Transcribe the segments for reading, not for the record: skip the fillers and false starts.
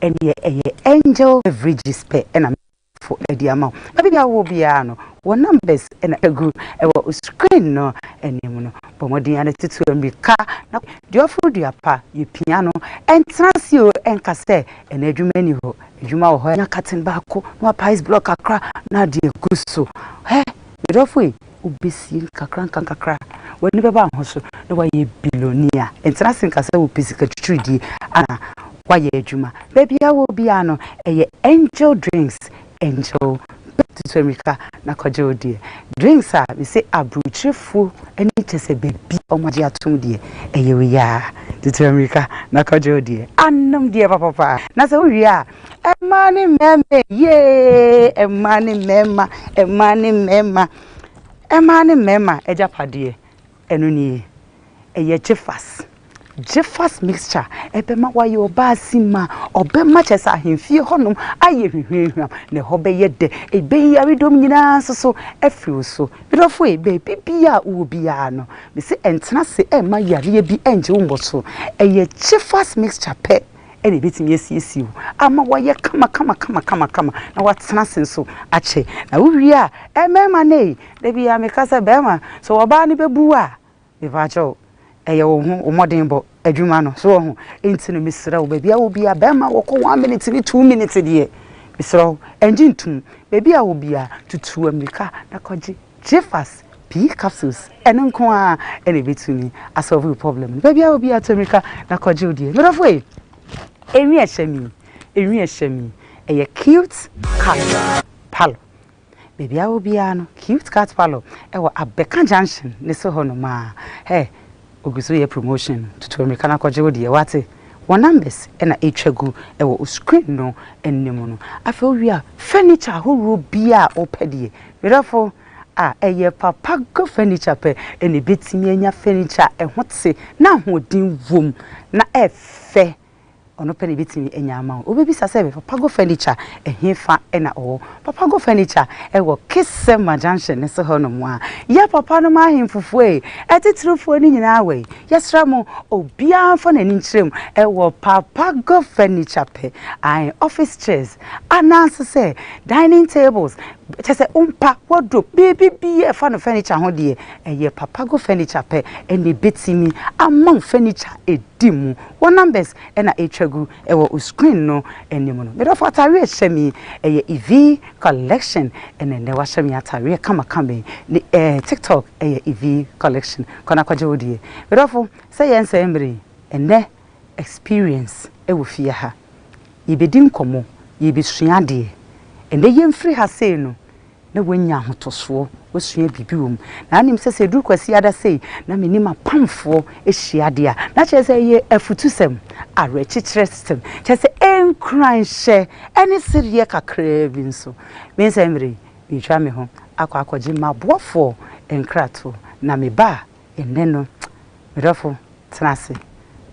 and ye angel beverages pe and for the amount. Maybe I will be ano. One numbers and a group screen no and but more the anity to America. Now, the offer the apa, you piano, and transio and casse, and a jumeni ho, Juma or na cutting back, no pies block a cra, na dear gusso. Hey, the off way, ubisi, kakra. When never bound, so no way bilonia, and transing casse will physical treaty, Anna, why Juma. Baby, I will be ano, a angel drinks. Angel to America na kwajo die drinks a we say abruchefo eni chese baby omaji atum die eyewe ya to America na kwajo die anam die papa na se wi a emani meme ye emani mema ejapade enu ni eye Jeffas mixture ebema waye obasima obema chesa ahemfie honum aye hwehwehwam ne hobe de ebe yare dom nyina so efiri so bidofo ebe bibia ubia no me se entena se ema yare bi enje umboso eye Jeffas mixture pe ene betimi esiesiu ama waye kama na watena senso ache na wuwi a emema nei de bia me kasa bema so oba ne bebu a bebacho eye wo hu omodin bo adwuma no so ho entine misra wo bia wo bia bema wo ko 1 minute ni 2 minutes die misra engine tum bia wo bia tutu America na koji Jeffas P capsules enko a ene betumi asolve problem bia wo bia to America na koji odie merofo enwi ehemi eye cute cat palo bia wo bia no cute cat palo e wo Abeka Junction ne so ho no ma hey oguso ye promotion to America na kwaje wodi wate one numbers na etwagu e wo screen no ennim no afa wi a furniture horo bia opedie therefore eye papa go furniture pe ene betimi anya furniture ehotse na hodin vom na efe ono pe ne betimi anya ama obebi sase papa go furniture ehefa na o papa go furniture e wo Kisema Junction ne so hono mo a ya papa no ma hemfufu etitrufu ni nyina we yesra mo obia fo na ni nkyerem e wo papa go furniture pe office chairs ananse say dining tables chese umpa wardrobe baby e fa no furniture ho de ye papa go furniture pe ene betimi among furniture edimu one numbers na etwagu e wo screen no enimo no me do for atare ehemi eye EV collection ene ne wa hemi atare kama TikTok eye EV collection kona kwaje odie me do for say yense emre ene experience e wo fie ha yibedi nkomo yibesua de ene yemfiri ha sei no na wanya hotoso wosua bibiwom na anim se dur kwasi ada sei na menima pamfo ehia de a na chese ye afutusem are chichire system chese enkran hye ene serie kakra bi nso me nsemre bi twa me ho akwaji maboafo enkrato na me ba enne no medofo tenase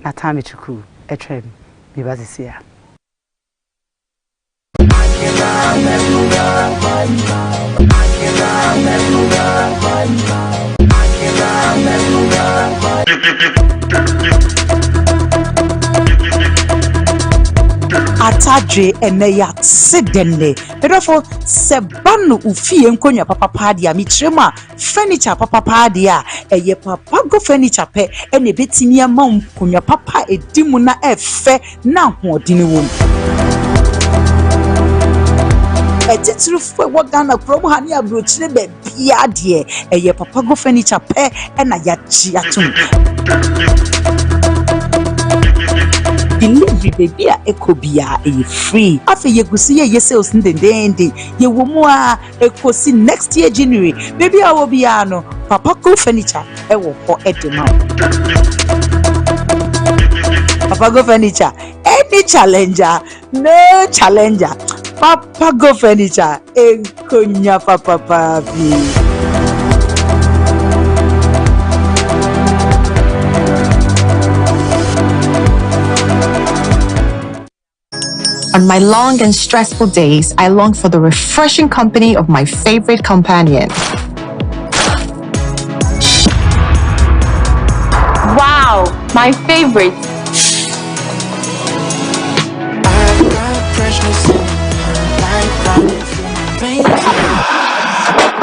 na tame chuku etwem me bazisia Atadre eneya sedenne therefore sebanu ufie nkonya papa dia mitrema furniture papa dia eye papa go furniture pe ene betimi ama nkonya papa edimu na efe na hodini wom etitrufu wo Ghana promo hani abrochire be bia de eye papa go furniture pe ena ya chi atum delivery baby a ekobia e free afa yegusi ye sales ndendende ye womu a ekosi next year January baby a wo bia no papa go furniture e wo ho edema papa go furniture any challenger no challenger papa go furniture enkonya papa papi. On my long and stressful days, I long for the refreshing company of my favorite companion. Wow, my favorite.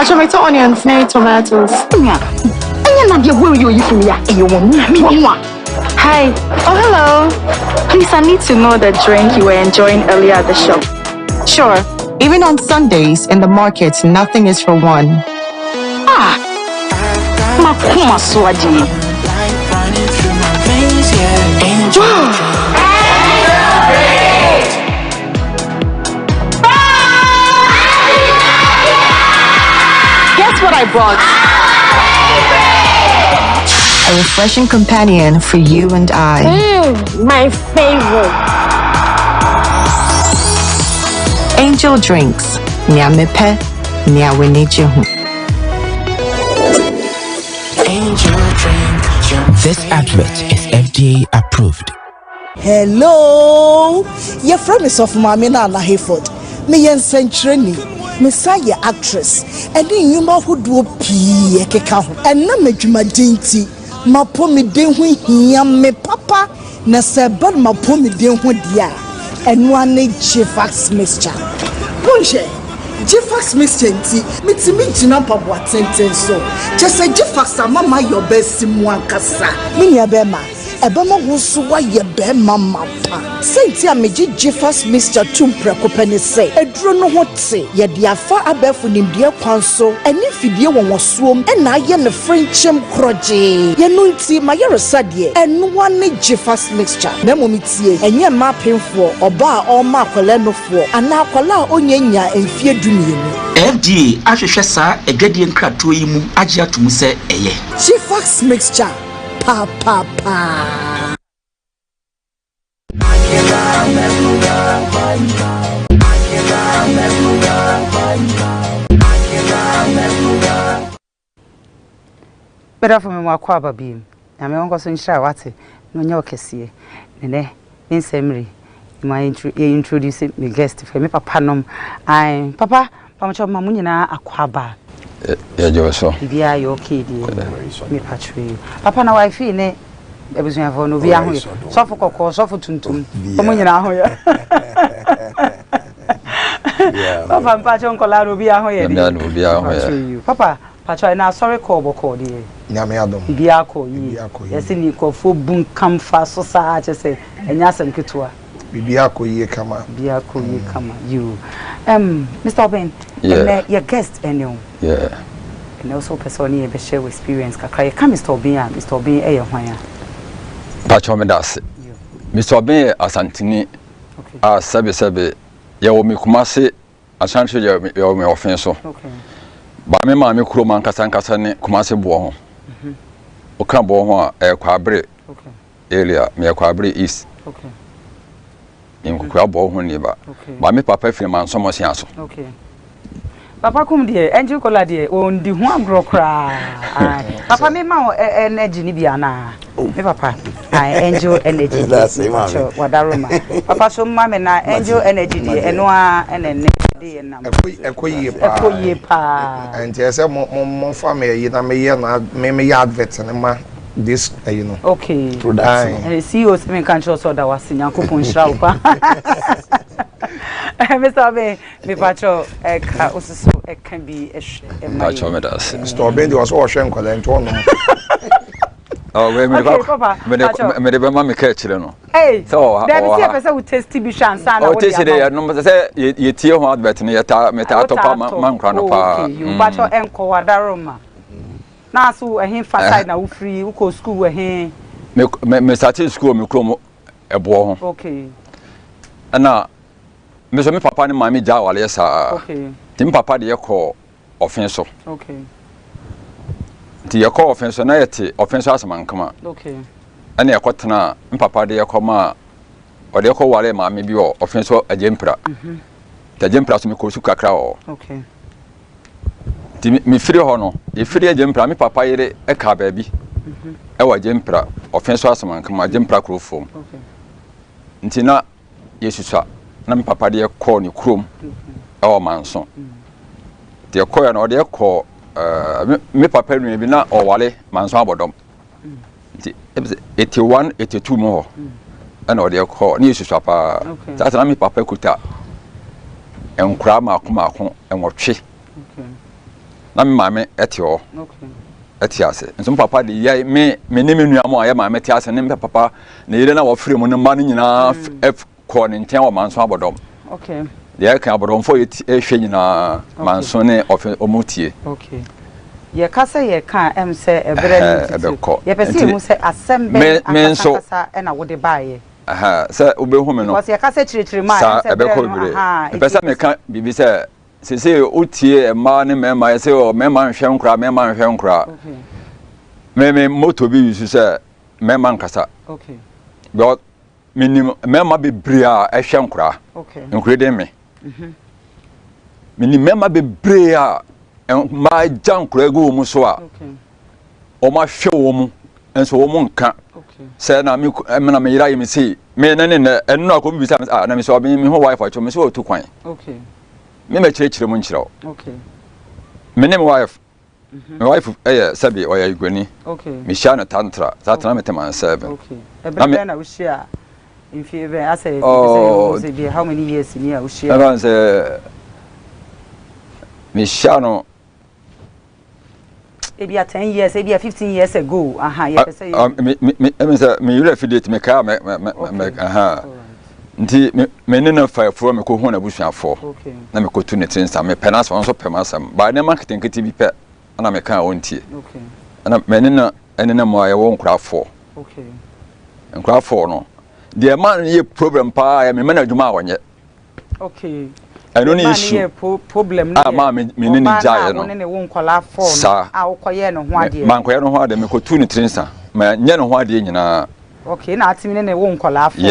Tomato onions, no tomatoes. Hi. Oh, hello. Please, I need to know the drink you were enjoying earlier at the shop. Sure. Even on Sundays in the markets, nothing is for one. Makuma Swadi. Guess what I brought? A refreshing companion for you and I. My favorite. Angel Drinks. Nya mepe, nya wenijehu. This advert is FDA approved. Hello, your friend is of Mamina Laheford. Me yen century, Messiah actress, and then you ma who do pee and na me juma dinty. Ma pomi den hu hia me papa na se bad ma pomi den hu dia and one Jifax mixture. Bonje Jifax mixture nti mitimi gina papa tenten so just say Jifax mama your best one kasa mini abema ebema wo so wa ye be mama pa senti ameji Jifax mixture tumpre kopani say eduro no ho te ye dia fa abefu nimdie kwan so eni fidie won suom e na ye ne frenchem kroje ye no nti ma ye resade enu wane Jifax mixture na momitie enye ma penfo oba a o ma akwala nofo ana akwala onyenya enfie dumienu FDA ahwehwe saa edwadie nkrato yi mu agye atum se eye. Jifax mixture pa. Better for me more kwaba beam. I mean, uncle so insha wate no nyo kese. Nene in semri. My introduce me guest for me papa nom. I papa pamacho mamu nyina akwaba. Yeah, you so. Bia you okay dear. Me patri. Papa na wife ne ebusuan for no bia ho. So for kokko so for tuntum. Omo nyina ho ya. Papa mpacho nkola no bia ho ya. Me no bia ho ya. Papa pacho na sorry call boko dear. Nyame adom. Bia ko yi. Yes ni ko fo bun kamfa so sa che say enya asem ketua. Bibia ko yi kama. Bia ko yi kama. You Mr. Oben, your guest enyo. Yeah. And also person here be share experience kakra. You come Mr. Oben e ye hwan ya. Pacho me das. Mr. Oben asantini. Okay. Sebe ye wo mi kumase asantwe ye wo mi ofen so. Okay. Ba me ma me kuro man kasa ne kumase bo ho. O kan bo ho a kwabre. Okay. Area me kwabre east. Okay. Nkukwa bo ho ni ba. Ba me papa firi man so mo sia so. Okay. Papa kum die enji kola die on di ho agro kra. Papa me ma energy ni bia na. Me papa. Angel energy. That's it, man. Wadaroma. Papa so ma me na angel energy die eno a enene die na. Ekoyi pa. And yes, mo family yi na me ye na me advert na ma this you know. Okay. Production. And see you me kan show so that was Nyankopon shira pa. Mr. Oben, me patcho ka osusu can be Pacho me das. Mr. Oben was all shen kwala nto no. Oh, we me de ma me ka chire no. Hey. So, there be say person we taste bi shansa na we taste dey no say ye tie ho advert no ye ta me ta topa man kra no pa. You patcho enko wadaroma. Na so ehin fatai na wo free wo ko school ehin. Me start school me krom ebo ho. Okay. Ana me so me papa ni mama ja wale sa. Okay. Tim papa de ko offense so. Okay. Ti ye ko offense na yete offense asman kama. Okay. Ana ye ko tena me papa de ko ma o de ko wale mama bi o offense ajempra. Ta jempra so me ko su kakra o. Okay. Ti me firi ho no ye firi ajempra me papa yere e ka ba bi. E wa jempra offense asman kama jempra krofom. Okay. Ntina yesusa na me papa de ko ni krom e o manso. De ko ya no de ko me papa nu bi na o wale manso abodom. Nti 81 82 mo ho. Na o de ko ni yesusa pa. Tata na me papa kuta enkura maako enwotwe na me maame ete ho ete ase nso papa de yai me ne me nuamo aye maame te ase ne papa na yire na wo frem ne ma no nyina ko ne nten wo manso abodom de kan abodom fo ehwe nyina manso ne omutie ye kasa ye kan em se ebre ni ye pese mu se assemble akasa na wo de baaye se obehu me no because ye kasa chirichiri ma se ebre no pese me kan bibi se utie ma ne mema ye se o mema nhwe nkura me moto bi yusu se mema nkasa but minim mema bebrea ehwe nkura nkure de me minim mema bebrea ma jankura gu mu so a o ma hwe wo mu enso wo mu nka se na me na me yira ye me se me na ne enu akobi bi sa na me so obi me ho wife acho me so otu kwan me me chire mu nchiro me ne my wife sabi o ya igwani me sha na tantra satana me tema 7 ebe na ushia in favor I say how many years in here ushia I say me sha no maybe 10 years maybe 15 years ago you say me you affiliate me ka me nti me ne na fa fo me ko hu na busuafo na me ko tu ne trensa me penas won so pemasam ba ne marketing kiti bi pe na me kan wontie na me ne na ene na mo aye won krafo nkrafo no de man ye problem pa ya me na adwuma wonye eno ni issue problem ni ma me ne ni jaye no ne won kola fo a ukoye no ho ade man koye no ho ade me ko tu ne trensa ma nye no ho ade nyina na atimi ne won kola fo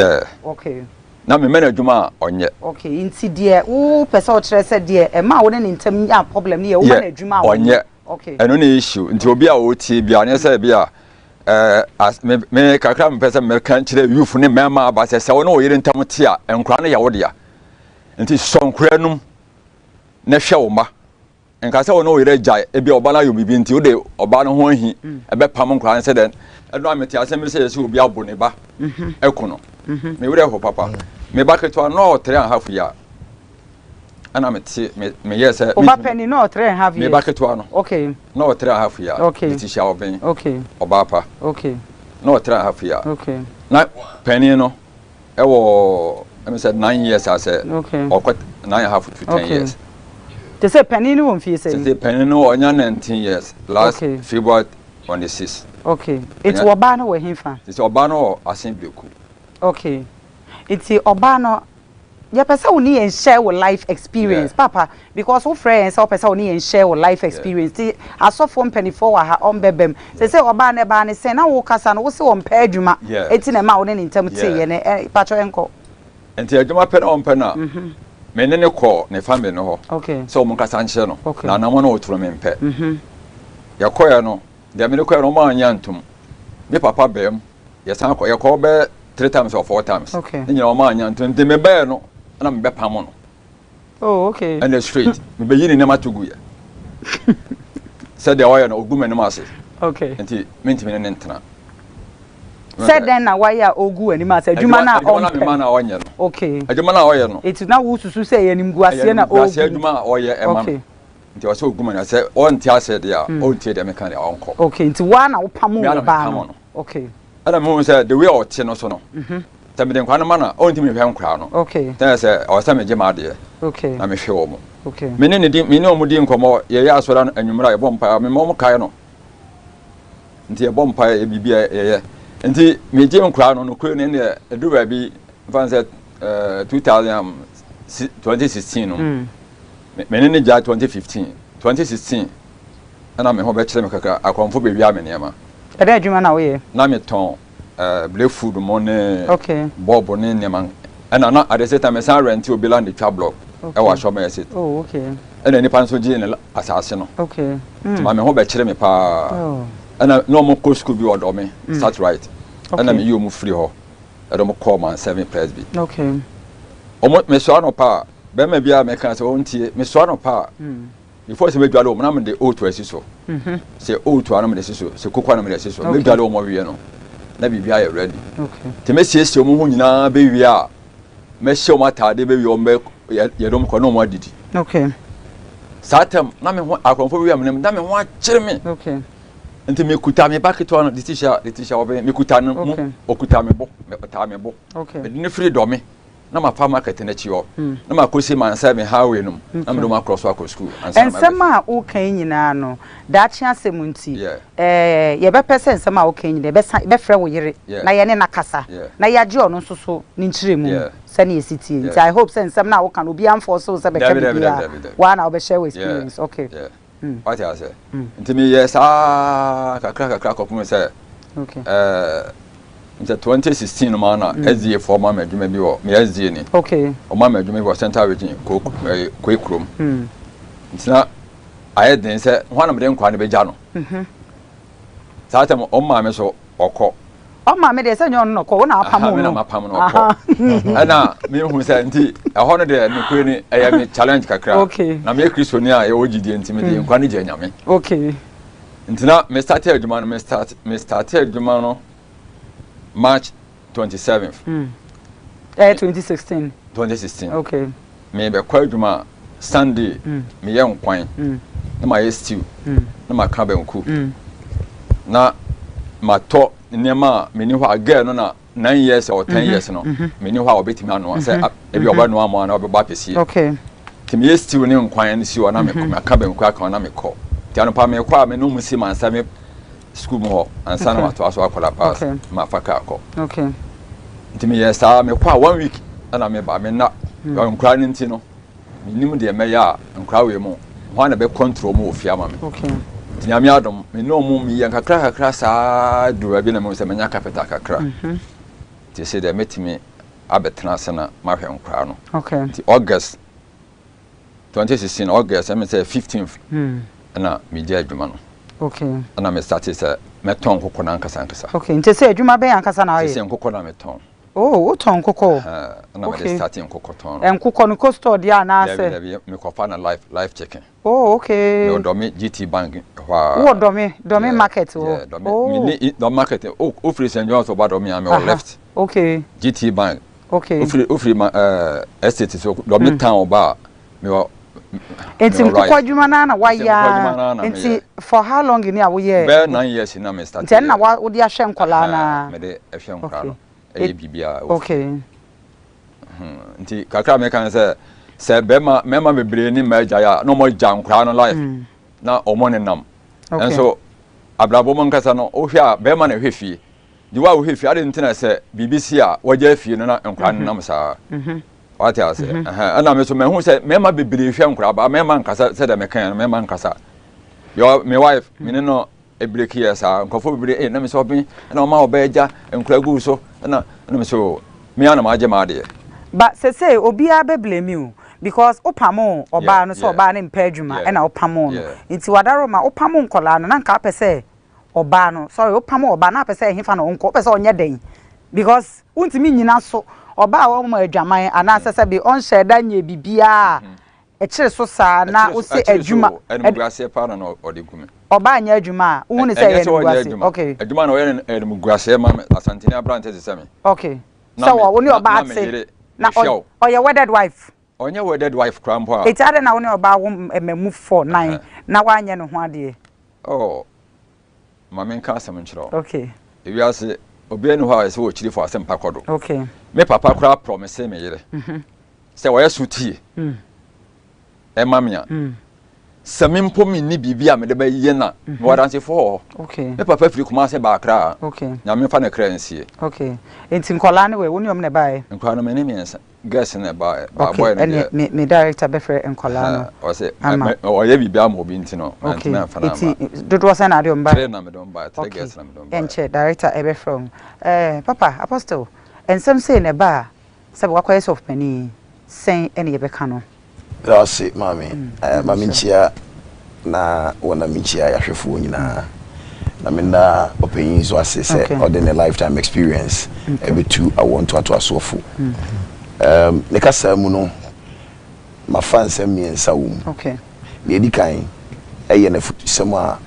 na me mena adwuma onye inti de wo pese o kire se de e ma wo ne ntam ya problem ne ye wo na adwuma onye eno ne issue nti obi a wo tie bia ne se bia me kakra me pese me kan kire youth ne mema ba se wo ne wo yire ntam tie a enkura ne ya wo de ya nti sonkura num ne hwe wo ma enka se wo ne wo yire jai e bia oba na yo bibi nti wo de oba no ho ahi e be pam nkura ne se den eno ameti asem se se obi abo ne ba ekono me wure ho papa me bucket one no 3.5 year ana me yes o ba penny no 3.5 year me bucket one no 3.5 year it is show ben oba pa no 3.5 year na penny no e wo me said 9 years I said or 9.5 to 10 years they say penny no won fie say they penny no onya 19 years last February 26 it's oba no we himfa it's oba no asenbeku it's Obano. Your person will need and share with life experience, Papa, because all friends or person will need and share with life experience. I saw from penny for her own baby. They say Obana Bani say now Wokas and also on Peduma, 18 amount in Timothy and Patrenko. And the Juma pen on penna. Menene call ne family no. So Munkasancheno. Nana one to remain pet. Yakoya no, the American Roman Yantum. Me Papa Bem, yes, Uncle, your call bear 3 times or 4 times. In your man, and 20 me bear no, and I'm bepamono. And the street, me be in nema to go. Said the oil no woman mass. And he meant me an entena. Said then now why are Ogu and Massa Jumana on a Jumana oil. It's now who to say any Guasiana or Juma oil. It was so good. I said, on Tia said, yeah, old Tia mechanic uncle. Into one or Pamono. And the moon said, the way or ten or so. Tell me the Quanamana, only me home crown. Then I said, or some Jamadia. I'm a sure. Me no mudim come out, ya so and you mra bompire, me mom cano. Until a bompire BB, until me Jim crown on the queen in the do be advanced 2016. Menene ja 2015 2016 ana me ho be kire me kaka akonfo be wi amenema e da adwuma na wo ye na me ton blue food mo ne bob ne nema ana na at the same time say rent obi land twa block e wa show me exit ana ni pan so ji ne asase no ma me ho be kire me pa ana no mo ko school bi odo me start right ana me yo mu free ho e do mo call man 7 press bi omo me so ano pa be ma bia me kan se wontie me so no pa before se me dwale o na me de o2 asiso se o2 na me de asiso se kokwa na me de asiso me dwale o mo wie no na bibia ya ready te me siesie o mo hu nyina be wie a me show mata de be yo me ye dom ko no mo adidi okay satem na me ho akonfo wi amnem na me ho akire me okay nti me kuta me bucket one the teacher obe me kuta no mo okuta me bo me kuta me bo okay me ni free do me na ma fa market na chi ho na ma kosi man say me highway no na me do ma cross akọ school ensema o kan nyina no da chia semunti ye be pese ensema o kan nyina be frɛ wo yere na ye ne nakasa na ya je ono nsoso ni nchire mu se na yesiti nti I hope sense na wo kan obi amfo so se be ka bia wa na obe share experience okay what I say nti me yes kakra kopun say okay in 2016 no man SDA former medjuma bi wo me SDA ni okay o ma medjuma bi wo Central Region ko ekrom ntina aye den se ho na me den kwa ne be ja no satem o ma me so okọ o ma me de se nyon no ko na apam no na apam no okọ ana me hu se nti ho no de ne ko ni aya me challenge kakra na me Christian a e ogidie nti me de kwa ne je nyame okay ntina me start adwuma no me start adwuma no March 27th. 2016. Okay. Me be kwa adwuma Sunday me ye nkwan. Na ma ye stew. Na ma ka banku. Na ma to nema me ni ho aga no na 9 years or 10 years no. Me ni ho a obetimi anu say e bi oba no amo na obeba pesi. Okay. Ti me ye stew ni nkwan ni si o na me ka banku aka na me ko. Ti anu pa me kwa me no mu si man sa me school mo ansa na to aso akola pass ma faka akọ okay ntimi yesa me kwa 1 week ana me ba me na nkra ni nti no minim de me ya nkra we mo ho na be control mo ofia ma me okay tinyame adom me no mo mi yan kakra sa dura bi na mo se menya kapeta kakra ti se de metimi abetena sana ma hwe nkra no okay ti August 2016 August I say 15th na me dia adwuma no okay ana me start say meton kokko na nkasa okay nte say adwuma be yankasa na aye say kokko na meton oh o ton kokko ana me start kokko ton kokko no costo dia na say me kofa na life checking oh okay no do me GT bank wa wo do me market oh me do market o free St. John's oba do me am left okay GT bank okay o free estate so do me town oba me enti kokko adwuma na waya enti for how long ni awo ye be 9 years na me start enti na wo di ahwe nkola na me de ahwe nkola no e bibia okay nti kakra me kan se be ma bebre ni ma ja ya no mo ja nkola no life na omo ne nam enso abrabo mo nkasa no o hwe a be ma na hwe fie di wa o hwe fie ade ntina se BBC a waja fie no na nkola no nam sa what I say ana me so me hu say me ma bebere hwe nkura ba me ma nkasa say da me kan me ma nkasa yo me wife me no e break here sa nkofo bebere na me so bin na o ma obeja nkura gu so na me so me ana ma je ma de ba say obi a be blame you because opamo oba no so oba na mpa adwuma na opamo no nti wadaro ma opamo nkola no na nka pese oba no sorry opamo oba na pese hefa no nko pese onye den because untimi nyina so oba wo mo adwaman ana sese bi on sheda nye bibia e kire so sa na o se adwuma enumuguase pa na odigume oba anya adwuma hu ni se enumuguase okay adwuma na we enumuguase ma asantini abrante se me okay so wo ni oba ate na o your wedded wife onye wedded wife krampo a it ade na wo ni oba wo memu 49 na wa anya no ho ade oh mama nka asem nchiro okay ewiase obi enu ha se wo chiri fo asem pakodo okay me papa kra promise me yere se wo yesuti e mamia samimpo mi ni bibia me de ba ye na wadanse fo okay me papa firi kuma se ba kra okay nyame fa na kra nsie okay enti nkola ne we woni om ne bae nkola no me ne miensa gas ne ba boy ne me director be frɛ nkola no o se o ye bibia mo bi ntino na fa na ma dodo wasa na de om ba na me don ba tre gas na me don ba enche director e be from papa apostle ensem say ne ba sabe wakwa of pani sen ene ye be ka no that's it mami mami nchia na wana minchia ya hwefo nyina na menda opeyin so asese ordinary lifetime experience ebetu I want to asofo ne kasa mu no ma fanse miensa wo mu okay ne edikan eye na futusem a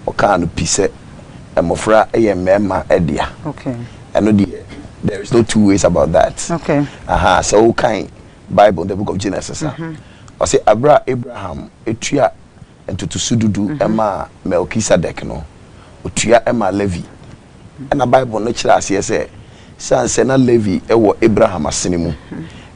o ka no pise emofra eye mema edia okay eno di There is no two ways about that. Okay. So kind Bible, the book of Genesis. I say Abraham etua entutu sududu ema Melchizedek no. Otua ema Levi. And the Bible no kira ase say sanse na Levi ewo Abraham asene mu.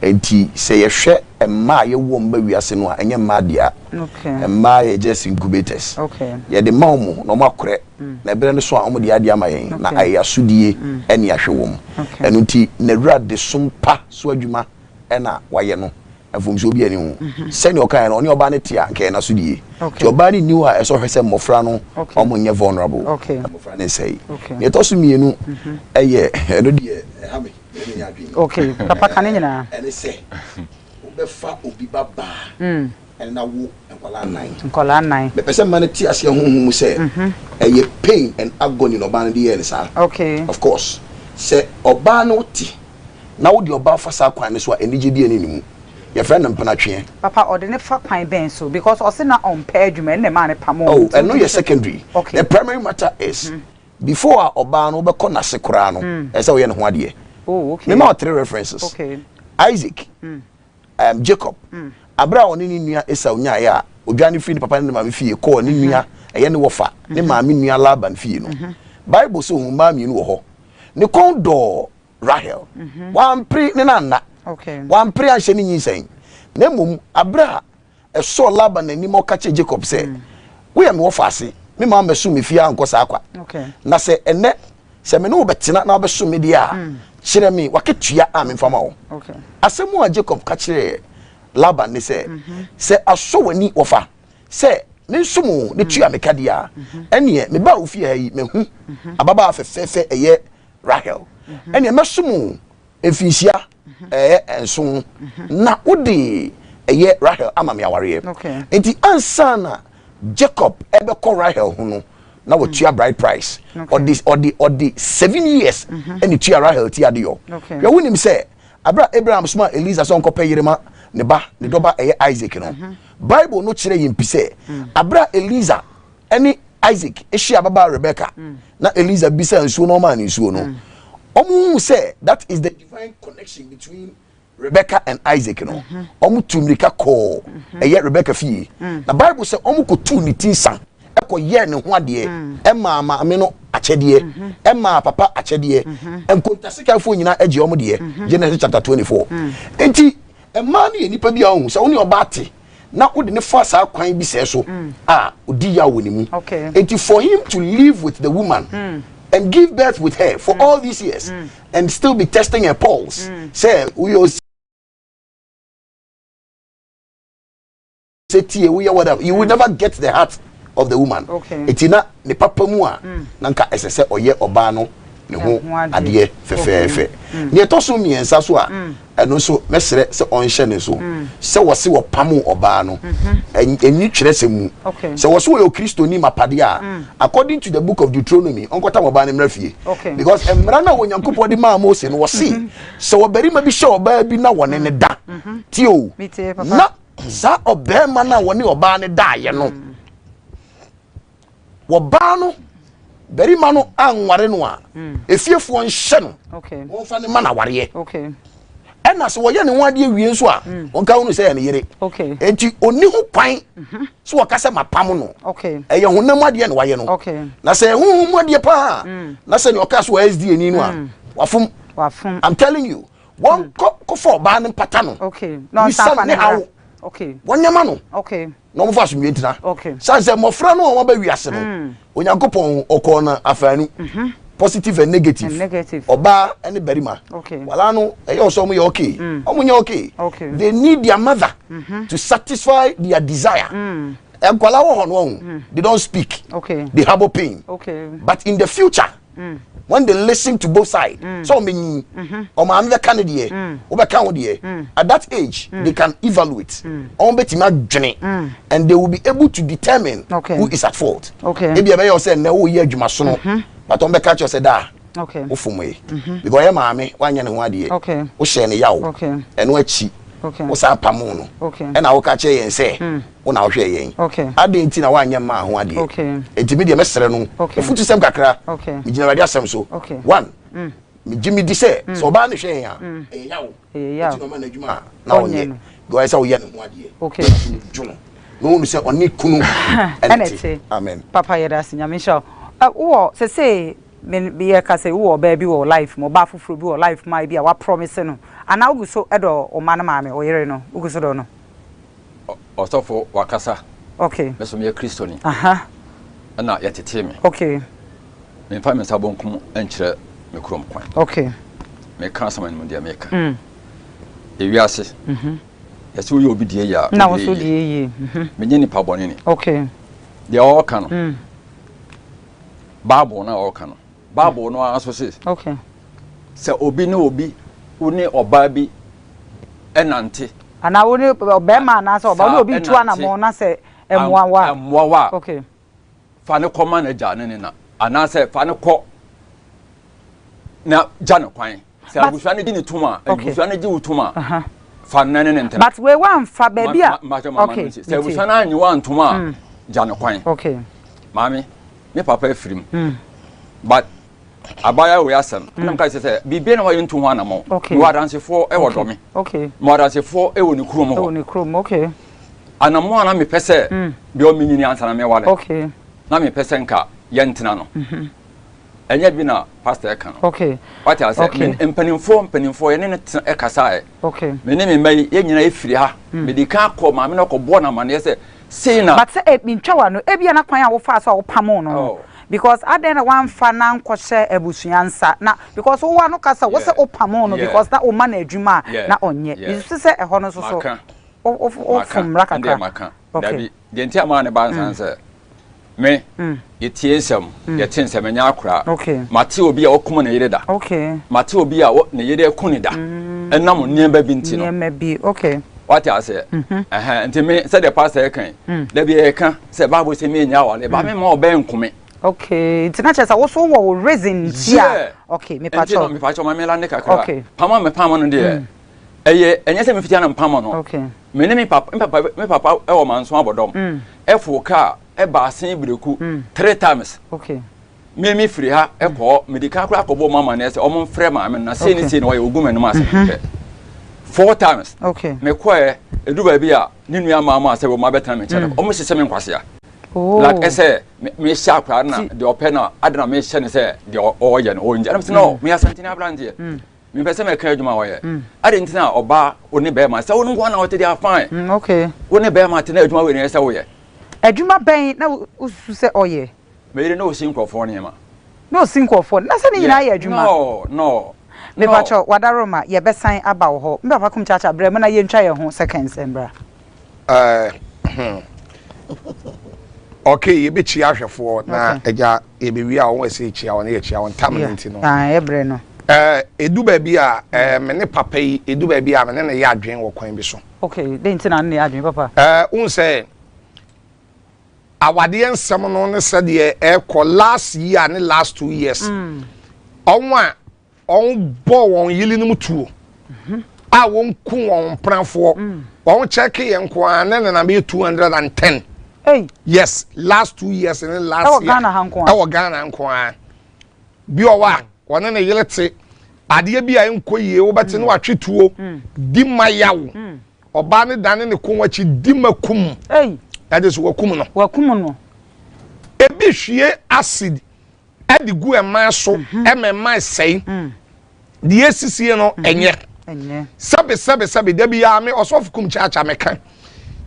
Enti say yehwe ema ye wo mba wiase no a enye ma dia. Okay. Ema ye just incubators. Okay. Ye de mamu no makore na ebere no so a omo de ade ama yen na ayasudie ene ahwe wo mu. Enu nti na wura de sompa so adwuma ena waye no afum so obi ani hu sene okan no oni oba ne tia nke na sudie ti oba ni new a eso hwese mofra no omo nye vulnerable mofra ne sei ne to so mienu eye eno de ha me ni adwen okay papa kan nyina ene se obefa obi baba ene na wo nkola nine be pese man ti ase honhum se eye pain and agony no ba ne de ene sa okay of course se oba no ti na wo de oba fa sa kwan ne so enije di ani nimu your friend mpana papa ordinary fa kwan ben so because o na on pay adwuma na ma ne pamo and no your secondary okay. The primary matter is before oba no be kona se kura no e say we ne ho ade okay me ma 3 references okay Isaac Jacob abra oni ni nua Esau nya ya odwane fi ni papa ne ma me fie ko ni nua eye ne wofa ne ma me nua Laban fie no Bible so hu ma mi no wo ho ne kondo Rahel one pre ne na okay one prayer she ni nyin na mum abra e so Laban ani mo ka che Jacob say we am wo faase me ma me so me fia ankosa akwa okay na se ene se me no betina na obeso me dia kire me waketua a me fama wo okay asemu a Jacob ka kire Laban ni se se aso wani ofa se me nsumu ne tua me ka dia ene me ba ofie ha yi me hu ababa afefefe eye Rahel ene me sumu efisia enso na odi eye Rahel ama me aware okay enti ansana Jacob ebe ko Rahel hunu na wo tua bride price or the 7 years eni tua Rahel ti ade yo ya wonim se Abraham suma Elisa so nko peyirema ne ba ne doba eye Isaac no Bible no kire yimpi se Elisa eni Isaac ehia baba Rebecca na Elisa bisa nsuo no ma nsuo no omu say that is the divine connection between Rebecca and Isaac no omu tumrika ko eye Rebecca fie na Bible say omu ko tu ni tinsa eko ye ne ho ade ma me no achede ma papa achede enkontasika fo nyina age omu de Genesis chapter 24 enti ma ne nipa bia hu say oni obate na odi ne fa sa kwan bi se so odi ya woni mu enti for him to live with the woman and give birth with her for all these years and still be testing her pulse say we all say we whatever you will never get the heart of the woman etina ne papa mu a nanka esese oye oba no ne ho ade fefefe ne to so miensa so a eno so mesere se onhye ne so se wo se wo pam oba no eni twere se mu se wo so wo Kristo ni mapade a according to the book of Deuteronomy onkota oba ne mrafie because emra na wonyankopɔ de ma Mose no wo se wo bari ma bi hye oba bi na wone ne da ti o na za oba ma na wone oba ne da ye no wo ba no bari ma no anware no a efiefo nhye no won fa ne ma na ware ena so wo ye ne ho ade wie nso a won ka wonu say ne yere enti oni ho kwan so wo ka se mapam no eye honam ade ne waye no na say honhom ade pa na say ne o ka so SD ani no a wafum I'm telling you won ko for ba ne pata no no safa ne hawo wonyama no no mo fa so mientina say mofra no wo ba wiase no onyankopon okona afanu positive and negative oba any berima wala no eyo so mo okay omunye okay they need their mother to satisfy their desire enkwala wo hono they don't speak they have pain but in the future when they listen to both sides so many o ma the candidate obeka wo de at that age they can evaluate on betima dwene and they will be able to determine who is at fault e bia be you say na wo ye adwuma so no but on beka cho say da wo fomwe because ye maame wanya ne ho ade wo hye ne yawo eno achi wo sa pamu no e na wo ka che yen say wo na wo hwe yen ade nti na wanya ma ho ade enti me de mesere no efutu sem kakra me gina wade asem so 1 me Jimmy dise so ba ne hwe ya e yawo ti no ma na adwuma na onye go I say wo ye no ho ade okay juno no no say oni kunu enete amen papa yeda asinya me sha wo say me ye ka say wo ba bi wo life mo ba foforo bi wo life ma bi a wa promise no ana ugu so edo o ma na ma me o yere no ugu so do no osofo wakasa okay meso me kristoni aha na yetete me okay me fa me sabon kum enkyere me krom kwan okay me kan sama no dia me ka ewiase yesi wo ye obi die ya na wo so die ye me nyeni pa boni ni okay dia o ka no Bible na o ka no Bible no aso se okay se obi ne obi oni oba bi enante ana woni obema na so oba no obi tu ana mo na se emwawa okay fa ne ko manager ne na ana se fa ne ko na jana kwan se abusua ne di ne tuma abusua ne di utuma fa nane ne ntena but we wan fa baby a okay se abusua na anyi wan tuma jana kwan okay mami me papa afirim but abaya we asem nam ka se bibia na wayo ntu ho anamo no adansefo e wodo me okay mo adansefo e woni krom ho e woni krom okay anamo ana me pese bi o minyini ansa na me wale okay na me pese nka ye ntena no enya bi na pastor e kan okay what I say mpanimfo ye ne e kasa e okay me ne me mai ye nyina efiri ha me di kan ko ma me na ko bo na ma ne se sei na but say e bi ntwa no e bia na kwan a wo fa so wo pamo no because aden na wan fa na nkwohye abusuansa na because wo wa no kasa wo se opamo no because na o ma na adwuma na onye isu se e ho no so so o from rakaka okay de ntia ma ne ba san se me yetiesem yetensem nya akura mate obi a okum na yire da okay mate obi a na yire kuni da enam nieba bi nti no nieba bi okay what I say nti me se the pastor kan da bi e kan se Bible se me nya wale ba me ma obe nkume okay it's not just also wo reason here okay me pacho ma me la ne kakra pama me pama no de eye enye se me fitia na pama no okay me ne me papa e wo manso abodom e fu ka e ba asen breku 3 times okay me free ha e ko medical kra ko bo mama na se o mo frɛ ma me na se ni se no ye ogum enum ase 4 times okay me ko edu ba bi a ni nua mama se wo ma betana me chede o mo hye se me nkwase a like I say me sha kra na de open na adna me hye ne se de o ye no o nje am se no me asantini abrante me pese me kan adwuma wo ye ade ntina oba oni be ma se wo ngo na wo te dia fine okay woni be ma te na adwuma we ne se wo ye adwuma ben na usu se oye me ire no sin krofo ne ma no sin krofo na se ni nyina ye adwuma no me pacho wadaroma ye besan aba wo ho me papa kum chacha bre me na ye ntwa ye ho seconds embra okay ye be chia hwefo na eja ye be wi a won se chia won ye chia won tamnenti no ye bre no edu ba bi a me ne papa yi edu ba bi a me ne ye adwen wo kwan bi so okay den tina ne adwen papa un say awade ensem no ne se de last year and last 2 years onwa on bo won yili no mutuo a won ku won pranfo won check ye nko an na be 210 hey yes last 2 years and last year Ghana Ghana nko an bi o wa won na yile te ade bi a nko ye wo bete no atwetuo di mayawo oba ne dane ne ko wachi di makum hey that is wakum no ebi hwie acid adi gu ema so emema sei the ACC no enye sabe da bi ya me osofu kum chacha meka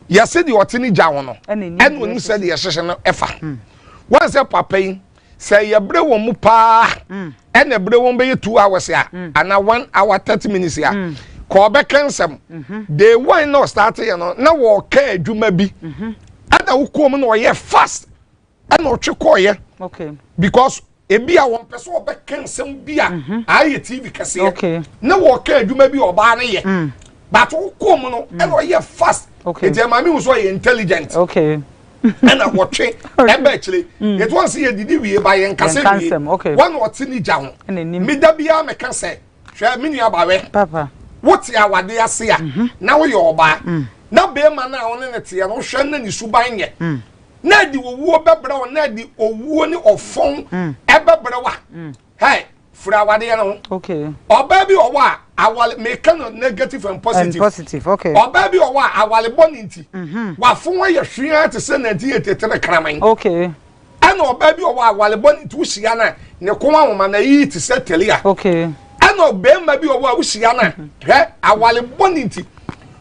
ya se di otini gya wono enu onu se di yehye no efa wan se papa yi se ya bre wo mu pa ene bre wo be 2 hours ya ana 1 hour 30 minutes ya ko be kensem day one no start ya no na wo ka adwuma bi ada wo kom no ye fast ana o twe ko ye okay because ebi a won pese obeka nsem bi a aye TV kase na wo ka adwuma bi oba ne ye but wo kom no e no ye fast e ma mi so ye intelligent okay na wo twe e ba chire it wan see ye didi wie ba ye nkase wie one what ni gya ho mi da bia me ka se hwe mi nua ba we papa what ya wade ase a na wo ye oba na be ma na wo ne te ya no hwe na ni suban ye na di owuo bebra wo na di owuo ni ofon e bebra wa hey fra wade no okay oba bi owa awale make no negative and positive okay oba bi owa awale boninti wa fun wa ye hwea te se 98 kraman okay ana oba bi owa awale boninti wuhia na ne koma woma na yi te se telia okay ana obema bi owa wuhia na he awale boninti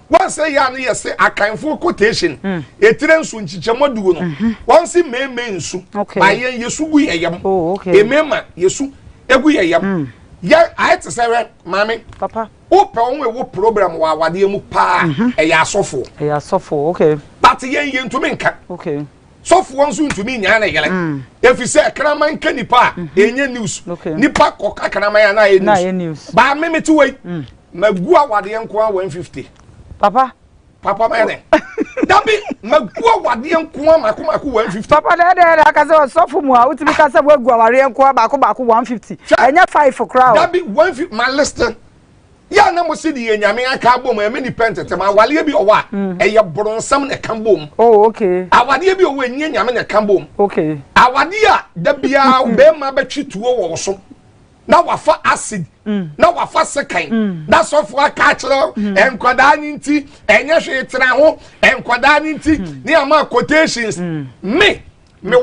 one say ya no yese akanfo quotation etire nsu nchichemo dugo no one say meme nsu ba ye yesu gu yeyam emema yesu egu yeyam ya ayete sewe mami papa o pe onwe wo program wa awade mu pa eya asofo okay but ye ntumi nka okay sofo wonsu ntumi nya na yele efise kraman kanipa enye news nipa koka kraman ya na ye news ba memeti we magu awade nko 150 Papa man. Dabi magu awade nko mako 150. Papa na akaze sofo mu a utimi kase wagu aware nko mako 150. Enya 5 for crowd. Dabi 150 my listen. Ya na mo sidi ye nyame aka bom e many pentete ma awale bi owa eye bronsam na kan bom. Oh okay. Awade bi owa enye nyame na kan bom. Okay. Awade a da bia be ma betwi tuo wo so. Na wafa acid na wafa sekan na sofo aka kire enkwada ninti enye hwe tira ho enkwada ninti ni ama quotations me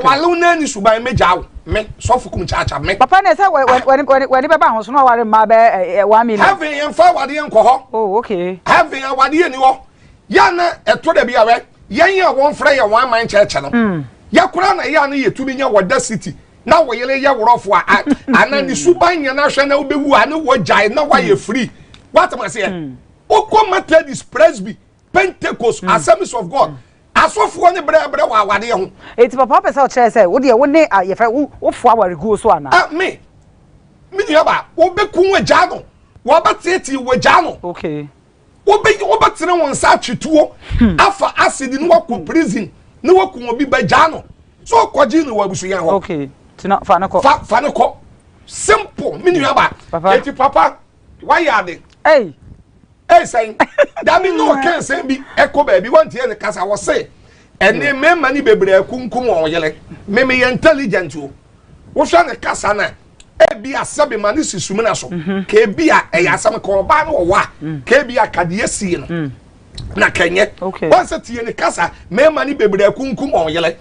walu na ni suban mejawo me sofo kum chacha me papa na say when be ba ho so no ware ma be 1 million having en fa wade enko ho oh okay having a wade ni ho ya na eto da bia we yen ya won fra ya wan man cheche no ya kura na ya na yetumi nya wada city na wo yele ye worofo a ana ni subanya na hwe na obewu ane wo jai na wa ye free what am I saying oko Methodist Presby Pentecost Assemblies of God asofo ne bre wa wade ho eti papa pesa o chere say wo de wo ne ye fa wo fo aware go so ana me ni aba wo be kun waja no wo ba tete waja no okay wo ba tene won sa twetuo afa acid ni wo ko prison ni wo kun obi ba ja no so koji ni wo abusu yan ho okay tina fa na ko simple mini aba eti papa why are they hey saying that mean no can say be echo baby want here the kasa was say ene me mani bebre kunkum on yele me intelligent o wo hwa ne kasa na e bi asabe mani sisumu na so ke bi a e asam ko ba no wa ke bi a kade asie no na kenye once tie ne kasa me mani bebre kunkum on yele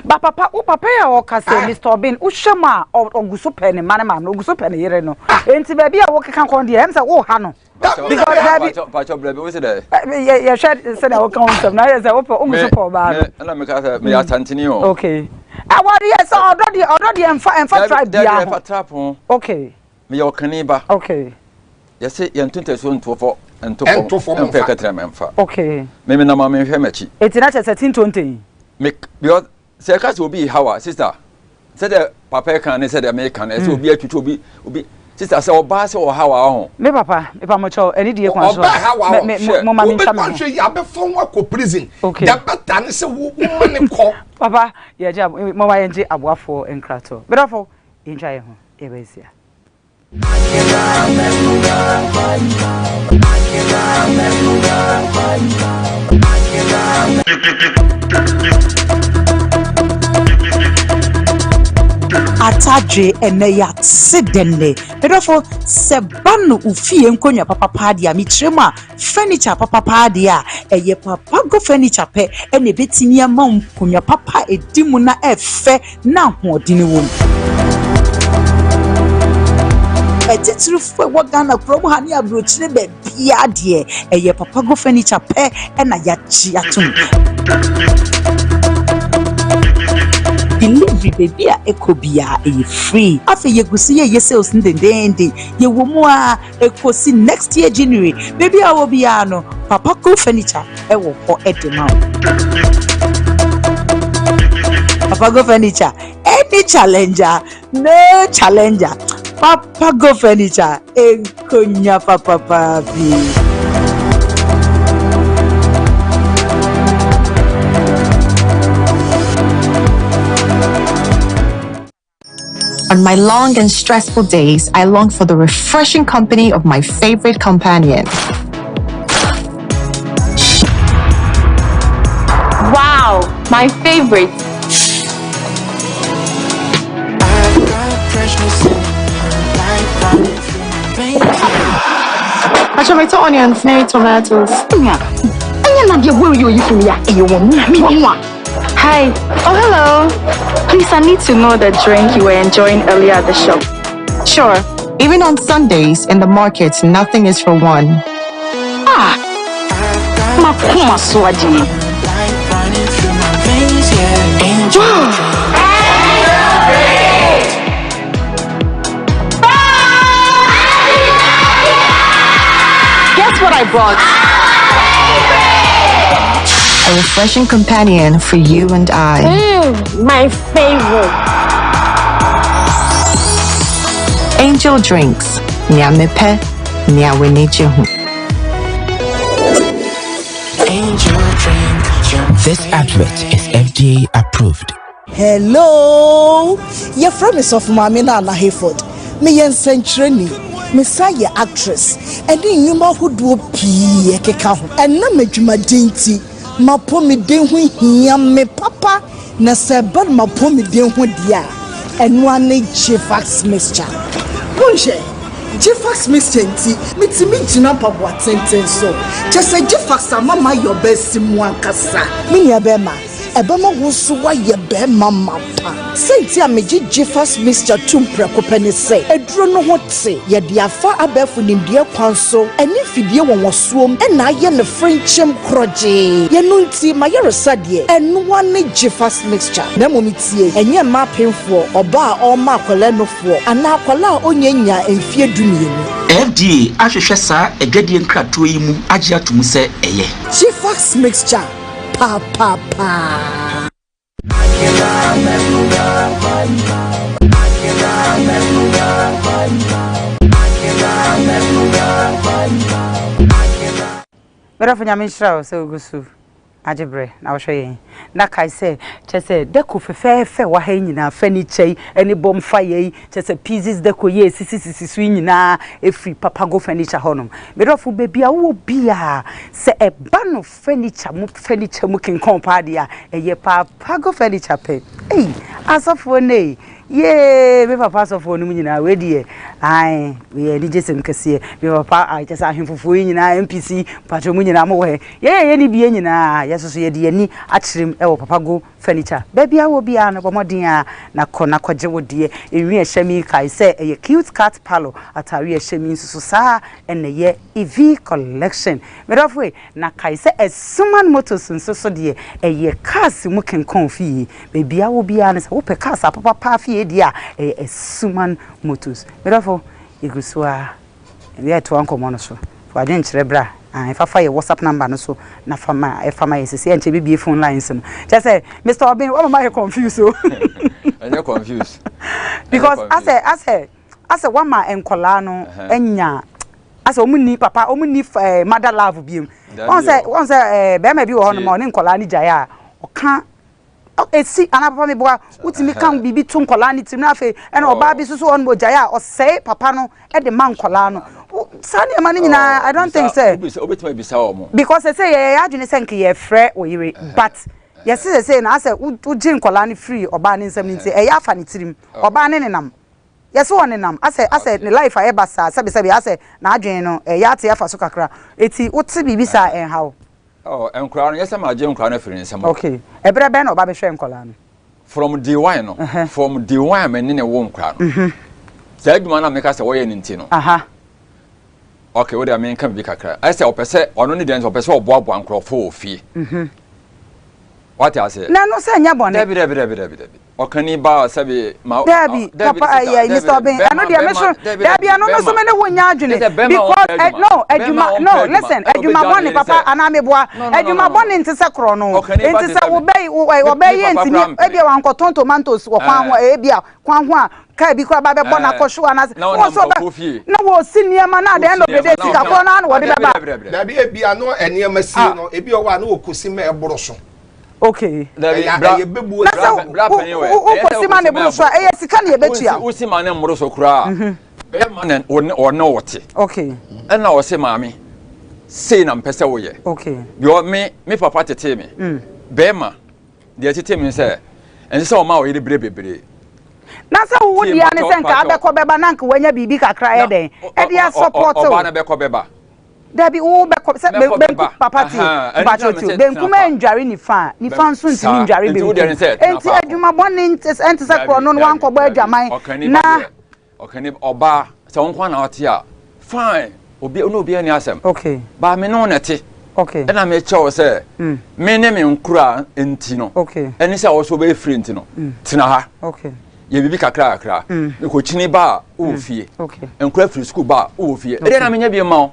ba papa o papa ya o kase Mr. Obin o hwema oguso pen man no oguso pen yere no enti ba bia wo keka kon de em say wo ha no because pacho brebe we say there ya share say na wo kan some na ya say wo oguso po ba na me ka say me atantini o okay awari ya say odo de emfa tribe bia emfa trap ho okay me yo kaniba okay ya say ye ntunte so ntofo emfa ka tra emfa okay me na ma me hwe machi enti na che 1320 me because say ka so be how sister say the papa kan say the American say obi atwitwa obi sister say oba say o how ho me papa mo cho eni die kwan so mo ma me chama hwe ya be fon wa ko prison da beta ne say wo mane ko papa ye ja mo wa yenje aboafo enkrato bedafo enja ye ho e bezia atadwe eneya sedenne bedofo sebanu ufie nkonya papa paade a mitrema furniture papa paade a eye papa go furniture pe ene betimi ama nkonya papa edimu na efe na hoodini wom etitrufu wagana promo hani abrochire be bia de eye papa go furniture pe ena ya chi atum delivery baby a ekobia e free afa yegusi ye sales ndendende ye womu a ekosi next year January baby a wo bia no papa go furniture e wo ho edema papa go furniture any challenger no challenger papa go furniture enkonya papa papi. On my long and stressful days, I long for the refreshing company of my favorite companion. Wow, my favorite. I've got freshness in her life. Tomato onions, maybe tomatoes. Hi. Oh, hello. Please, I need to know the drink you were enjoying earlier at the shop. Sure. Even on Sundays in the markets, nothing is for one. Makuma swadi. Guess what I brought? A refreshing companion for you and I. My favorite. Angel Drinks. Nyamepe, nyawenijihu. This advert is FDA approved. Hello, your friend is of Mamina and Hayford. Me yen Century, Messiah actress, and in Yuma who do pee keka, and na mejuma dinty. Ma pomi den hu hia me papa na se bad ma pomi den hu dia enu ane Jifax mixture bonje Jifax mixture nti mitimi gina pabo atenten so just Jifax mama your best mu ankasa me nia be ma ebema wo so wa ye be mama pa senti a meji Jifax mixture tumpre kopani se eduro no ho te ye dia fa abefu nimdie kwan so eni fidie won wosuom e na ye ne frinchem kroje ye no nti ma ye resade enu wane Jifax mixture na momitie enye ma penfo oba a o ma akwala nofo ana akwala a onyanya emfie dumienu FDA ahwehwe saa edwadie nkrato yi mu agye atum se eye Jifax mixture pa pa pa. Berafanya minshra so gusu ajebre na wo hwe na kai se che deco fefefe wa ha nyina fani chei eni bom faye che se pieces deco ye sisi su nyina efri papago furniture honom berafo bebia wo bia se eba no furniture mu kinkon pa dia eye papago furniture pe asafo ne ye me papa asafo no nyina we die ai we di jesem kase me papa ai tesa ahemfofo nyina MPC patro mu nyina mo we ye ni bie nyina yesoso ye de ani akyerem e papago furniture bebia wo bia no bomodin a na koje wo de ewi ehemi kai se eye cute cat palo atari ehemi nsusu saa ene ye EV collection merafwe na kai se esuman motors nsusu de eye cars mu kenkon fi bebia wo bia no se wo pe cars apapa fi dia esuman motors merafo igusua we to anko mono so for den kyerebra if I fire WhatsApp number no so na fama yesese enche bibie phone lines no just say Mr. Obin what am I confused so you're confused because I say one ma enkola no enya ase omuni papa omuni mother love biem one say be ma bi wo ho no ma oni enkola ni jaya oka esi ana papa me boa utimi kan bibi to enkola ni tim na afi e na oba bi so so on mo jaya o say papa no e de man enkola no Sani mani nyina I don't think so because they say ya adwene senke ye frɛ oyire but yes say na say uji nkola ni free oba ni nsam ni nti e ya afa ni tirim oba ne nenam yes won nenam ase ne life a eba sa sabe ase na adwene no e ya ate afa so kakra eti uti bibi sa en hawo enkura no yes ma je enkura no free nsam okay ebre be na oba be hwe nkola no from day one no from day one me ne wo nkura no sa adwuma na me ka se wo ye ni nti no okay, what do I mean? Can be kakra. I say, opese, or no need to opese or boab one crop for fee. What I say? No, say, Yabon, Debbie. Or can you bow, Sabi, Debbie, Papa, Mr. Ben, I know the mission. Debbie, I know so many one yard because, no, listen, Eduma Bonnie, Papa, and I'm a boy, Eduma Bonnie into Sacrono, into obey, and maybe Uncle Tonto Mantos or Abia, Quanwa. Kai bikwa babe bona koshu ana no wo senior man at the end of the day tika bona no wode baba da bi ebia no enema si no ebi o wa na okosi me eboroso okay da ye bebu bra penye we okosi ma ne boroso e sika ne betua usi ma ne mboroso kura be ma ne ono wote okay na wo se maami sei na mpese wo ye okay bi me papa tete me be ma de tete me se ense o ma o ye bebre Na say wo dia ne senka abekọ beba na nka wanya bibi kakra ye den. E dia support o ba na bekọ beba. Dabi wo bekọ se benku papa ti bachotu benku ma ndware ni fa nso ntimi ndware benku. Enti adwuma bone enti se kro no wan kọ gba adwaman na okani oba se won kwa na ote a fine obi no obi ani asem. Okay. Ba me no nete. Okay. And I may chow say, me name in Kura and Tino. Okay. And it's also very free Tino. Tinaha. Okay. You be cra. The coaching bar, oh, fee. Okay. And crab free school bar, oh, fee. Then I mean, be a mount.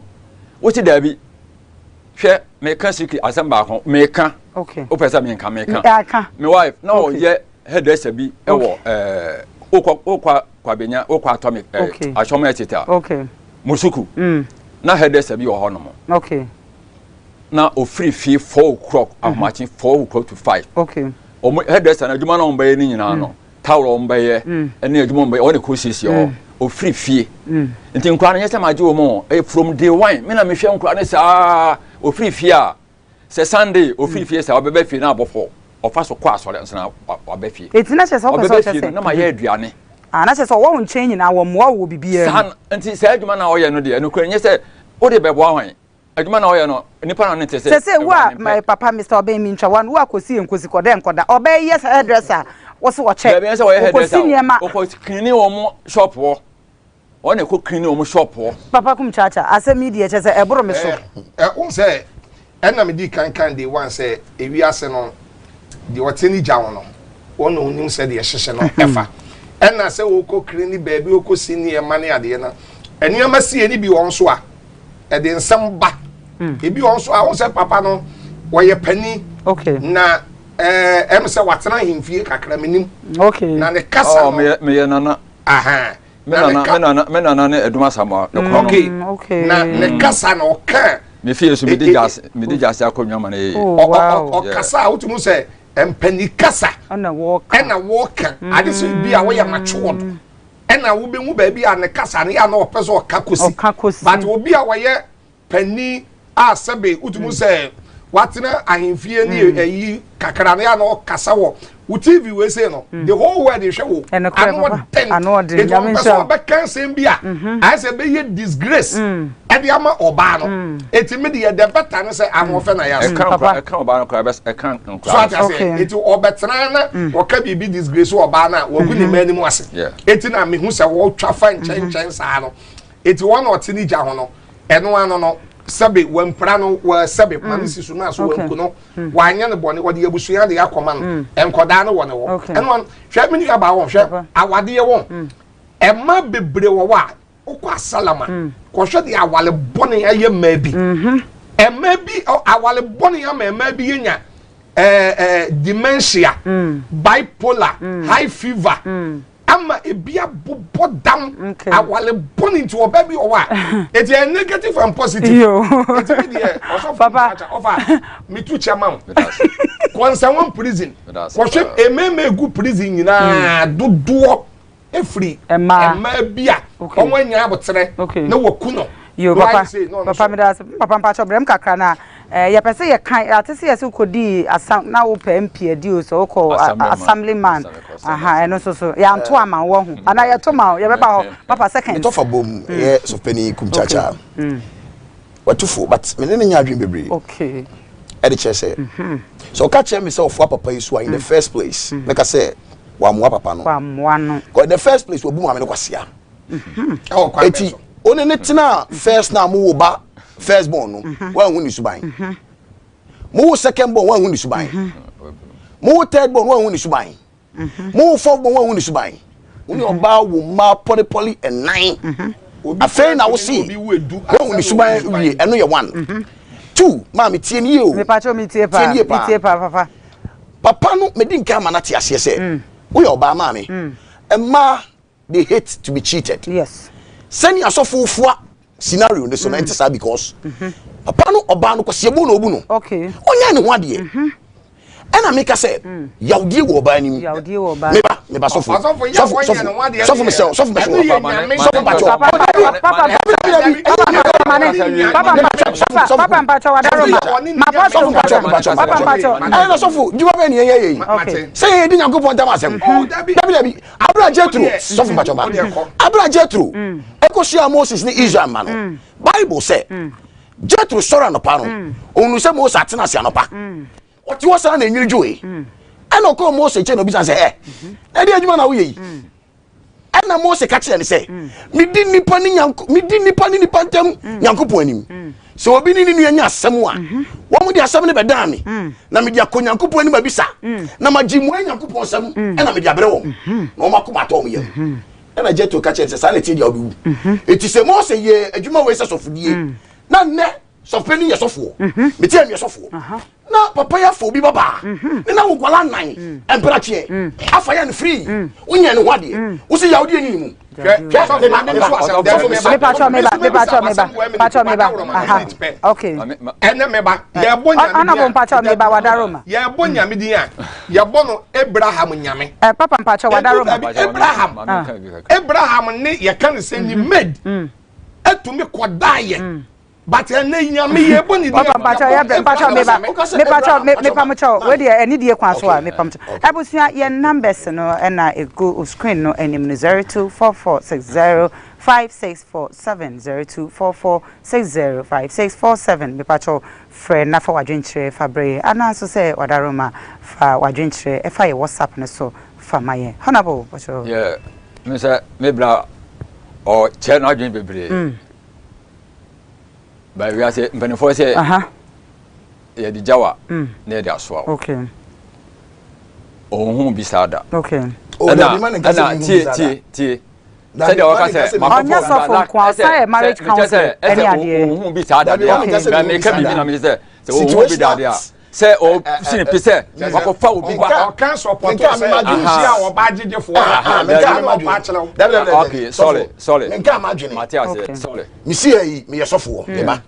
What's it, Debbie? Share, make a secret as I'm back home, make a. Okay. Open some can make a. My wife, no, yet, head dress a be, Quabina, Atomic, I shall make it. Okay. Musuku. Now head dress a be or honorable. Okay. Now, o free fee 4 o'clock. I'm matching 4 o'clock to 5. Okay. O headers and a human on by any no. Tower on by and near Jumon by all the courses o free fee. And think crying yes, I do more. From day one, Mina Michelle Cranes o free fee. Say Sunday o free fee, I'll be beefy now before. Or fast or quas or or beefy. It's not just all no my head, Diane. And that's just all change in our more will be beer. And he said, man, I know dear, no, you said, what about wine? Aduma na oye no nipa na ntese say wa my papa Mr. Obey Mincha wan wo akosi enkosi koda enkoda obey yes hairdresser wo so wo check okosi niema okosi cleaning wo mo shop wo o na ko cleaning wo mo shop wo papa kum chacha ase media che say eboro me so un say enna me di kan dey one say ewi ase no de oteni gya wo no won no nim say de hyehye no efa enna say wo ko cleaning baby wo ko si niema ne ade na eniema si eni bi won so a e de nsem ba ebi won so a won say papa no wo ye pani okay na em say watena himfie kakra menim okay na ne kasa me ye nana aha me nana ne eduma samo okay na ne kasa na oka me fie so me di gas akonwa ma na ye o kasa utumu say empani kasa na walk ade so bi a wo ye matured ena wo be mu ba bi a ne kasa ne ya na opeso okakosi but obi a wo ye pani a sebe utumu say watena ahemfie ne eyi kakra ne ya na okasa wo TV we say no the whole world is show ano den yamin so be cancel bia I say be ye disgrace e dey ama oba no etimi dey the better no say amofe na ya e kan oba no kra e kan so I say eti obetena na wo ka bibi disgrace oba na wo gu ni mani mu ase eti na me hu say wo twa fa nchenchen sa no eti one otini gya ho no eno ano no sabe wampra no wa sabe manisi so na so wanku no wanya ne bone wode abusuya de yakoma no enkoda no wone wo eno hwe meni aba wo hwe awade ye wo emma bebre wo wa ukwa salama ko hwe de awale bone aye ma bi emma bi awale bone ya ma bi yenya dementia bipolar high fever ama ebia bobo down awale born into obabi owa it is negative and positive it is there also papa offer me to chairman concern prison question ememe gu prison nyina dodo efri emma bia onwanya abotere na wakuno yo papa me da papa mpacho brem kakra na ya pese ye kan atese ye se kodi asam na wo pe MP adi o so ko assemblyman aha eno so ya nto ama wo hu ana ye to ma ye beba ho papa second to fa bom ye so pani kumchacha watufo but me ne nya adwen bebre okay e de che say so ka che me say ofo papa isu in the first place make I say wa mo papa no wa mo no in the first place wo bu ma me no kwasia eti one ne tina first na mo wo ba first born no wan hu ni suban mo second born wan hu ni suban mo third born wan hu ni suban mo fourth born wan hu ni suban oni oba wo ma poly and nine afei na wo see wan hu ni suban wie eno ye one two ma me tie ni o me pa cho me tie pa papa no me din ka ma na tie ase se wo ye oba ma me emma they hate to be cheated yes send asofo fua scenario ne so na ntisa because papa no oba no kwase bu no obu no okay onya ne ho ade ena make say yawdie wo oba nim yawdie wo oba me ba sofo sofo me sofo Papa Mpacho Wadaroma. Papa Mpacho. I so fu, you have any okay. Say di Nyankopon tam asem. Dabi. Abra Jetro, so fu Mpacho ba. Abra Jetro. Eko shia Moses ni Israel man. Bible say Jetro sora no pa no. Onu se Moses atena sia no pa. Oti wo sa na enwiri joe. Ana ko Moses che no bi san say na di adwuma na wo yi. Ana Moses ka kire ni say mi di nipa ni nipa ntam Nyankopon anim. So obi ni nu anya asem a wo mu di asem ne bedan me na me di akonyankopon anim abisa na magimu Nyankopon asem na me di abere wo na o makoma to mo ye na Jetro ka kire say sanity di obi eti se Moses ye adwuma we say sofudie na ne sofani ye sofo me tie me sofo na papa ya fo bi baba na wo kwala nan emperature afa ya no free unya ne hwade wo se ya wode ani mu okay ene meba ye bonya ana bo Mpacho meba Wadaroma ye bonya me din a ye bono Abraham nyame Papa Mpacho Wadaroma Abraham ne ye kan se ni made atumi kodaye but ene nyame ye boni din Papa Mpacho ya Mpacho meba me Mpacho we dey eni die kwan so a me Mpacho abusua ye numbers no na e go screen no enim 0244605647 0244605647 me Mpacho friend na fa wadwenkyere fa bre ana so say Wadaroma fa wadwenkyere e fa ye WhatsApp ne so fa maye honorable Mpacho yeah me say me bra o che na adwen bebre ba we say mpanifo say ya di jawa na ya di asoa okay ohun bisada okay ana ti say the waka say onya so for kwa say marriage council any ade ohun bisada na me ka bibi na me say ohun bi da dia say o sini pese wako fa obi ba o kan support say sia o ba jijefo okay sorry nka madwene Matias sorry mi si yi me yesofo me ba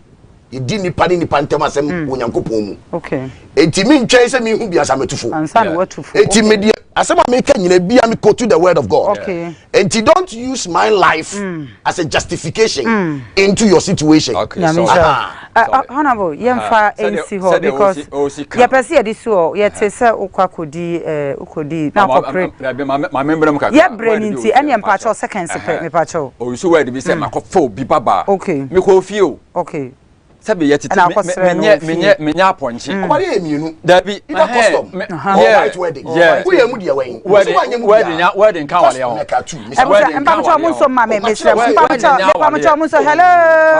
yedi nipa ni nipa ntem asem Onyankopon mu okay enti mi ntwe se mi hu bia sametufo ansa na watufo enti me di asem ma ka nyina bia me quote the word of God okay enti don't use my life as a justification into your situation okay honorable yemfa NC ho because ye pese ye di so ye te se ukodi na corporate ma member am ka ye brain nti ene Mpacho seconds pe me Mpacho o so word bi se makofo obi baba okay me ko fio okay sabe ye tete menya aponchi obare emienu dabi ida custom white wedding we am dia wen wedding kan wale ho Mpacho mun so ma me Mpacho mun so hello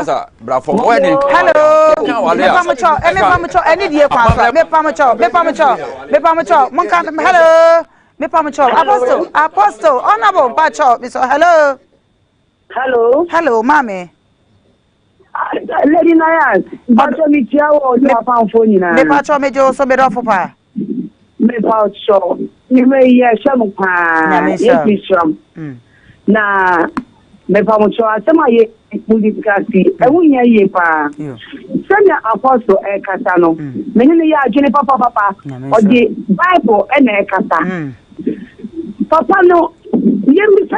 asa bravo wedding hello Mpacho any die kwan me Mpacho mun kan hello me Mpacho apostle honorable Mpacho me so hello mame Lady Nayas, Mpacho mi tia wo ni afa mfo nyina. Me Mpacho me jo so be do fopa. Me Mpacho, ni me ye hwam pa. Ye hwam. Na me Mpacho asema ye politikasi. E wunya ye pa. Senya apostle e kasa no. Me ni ya adwene papa. O di Bible e na e kasa. Papa no yemi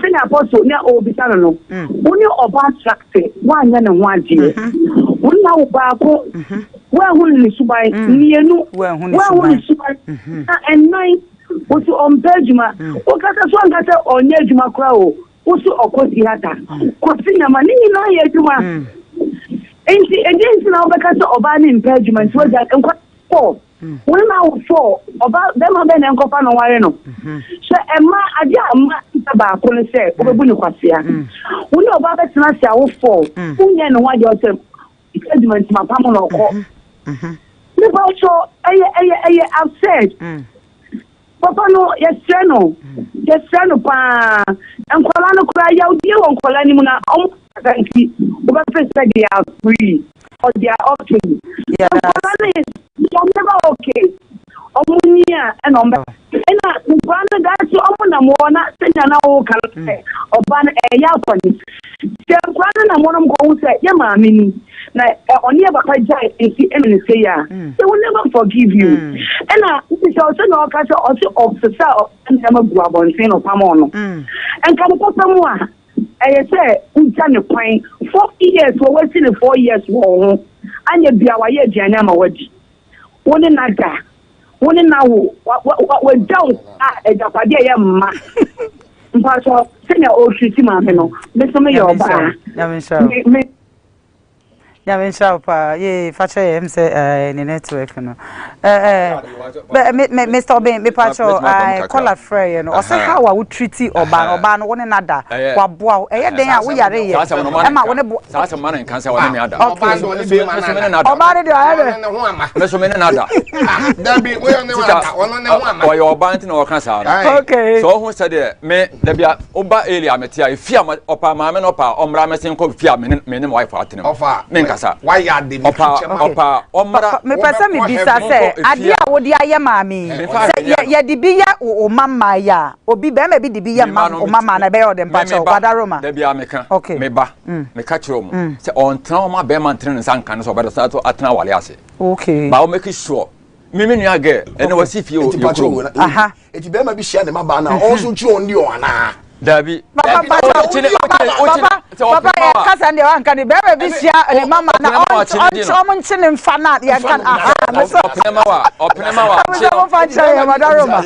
senya apostle na obisana no woni oba attract wanya na wadi woni na oba ko wa hun ni subai nienu wa hun ni subai and nine wotu on Belgium o kata so ngata onye adwuma kra o wotu okosi hata kosi nyama ni na ye adwuma enti na obakata oba ni Belgium so ja enko when now for about them have been encofa no ware no so emma ade amma ba ko ne se obebu ni kwasia when oba betina sia wo for unye no wade o tem judgment ma pam no ko me ba so aye upset papa no yestreno pa enkola no kura ya odi won kola ni mu na tanki oba pesa they are free or they are okay never okay omunia and brother that's omuna mona senya na wo kan oba na eya kwani se brother na mona mko say ye maami ni na oni eba ka jai enti ene say ya they will never forgive you and this also no ka say also officer and am guabon say no pamo no and kam ko samu a I say unchane kwan 4 years we waiting 4 years wo anya bia wa ye aduane ma wadi woni naga woni nawo wa down ejapade ye mma mpaso senya o shiti ma me no me so me yo ba ya men pa ye fache em se ni network no Mr. Obin me pacho I call a friend no o say how we treat oba no woni nada wa boa e ye den a wo yare ye e ma woni sa sa man kan sa woni me ada oba so ni be man oba de ayere me so me nada da bi we ne wa wono ne ho ama o yo oba nti na o kan sa okay so ho say de me da bia oba area metia e fia opa ma me no pa omra me sen ko fia me ne wife atene me kasa why ya de opa omra me pesa me bisa se ade a wo de aye maami ye de bi ya o mama ya obi be ma bi de bi ya o mama na be o de mpacho wadaroma da bia me kan me ba me ka kiro mu se on tran o ma be man tren nsan kan so ba da sa to atena wale ase okay ba o make sure me nya ge ene wasi fie o yekro aha eti be ma bi hia de ma ba na o so tru on di o ana Dabi. Papa, kasa ndi wanka ni bebe bisia ni mama na on chine mfana ya kan aha. Opinema wa. Mo fancha ya madaroma.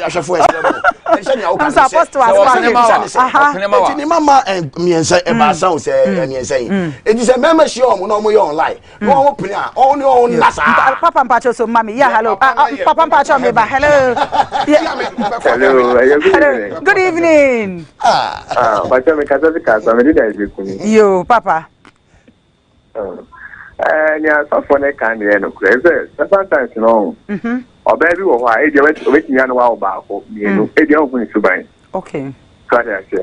Amsa apostle as aha. Eti ni mama miensa e ba san o se miensa yi. Eti se mema shi o mo no mo yo online. No mo pini a on ni on nasa. Papa mpacho so mami ya hello. Papa mpacho me ba hello. Hello. Good evening. But I'm a yo, Papa. Yeah, so for the kind of crazy. Sometimes, you know, or baby, or why you went to make me know about you. If you're going to buy. Okay.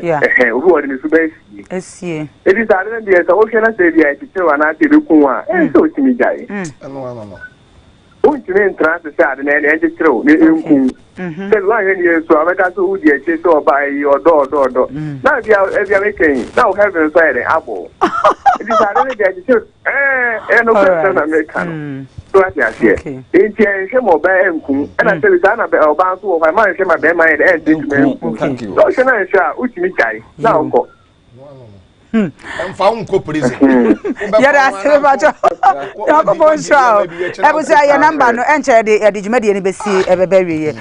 Yeah. Who are in the base? Yes, yeah. It is other than the so can I say the I and I see the Kuma and so to me, guy. No. Won't you mean trans the sad and then throw? Then why you so I got to do so by your door. Now if you're making now having inside an apple. It is other than you and no person American. So I say, it's a shame of bad and I tell you about to my mind, my bad mind and thank you. So should I share which me guy now go. I'm found co prison. Yeah, that's about your phone show. I was say your number no enter the did you make any besi every your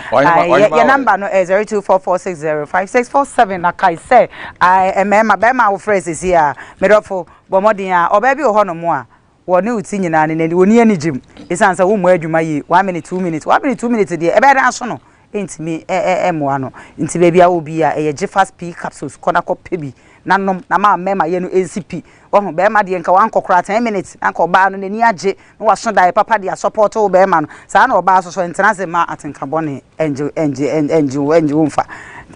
number no 0244605647 like I say I am my bema phrases here medofo bomodin a oba bi o hono mo a wo ne uti nyina ne ne oni ani jim isansa wo mo adwuma yi 1 minute 2 minutes 1 minute 2 minutes de e be dan so no entimi mo ano nti ba bia obi a e fast p capsules kona ko pebi nanom na ma mema ye no NCP wo be ma de nka wan kokora 10 minutes anka oba no nani age no waso dai papa de support wo be ma no sa na oba so internase ma atenka bone enje umfa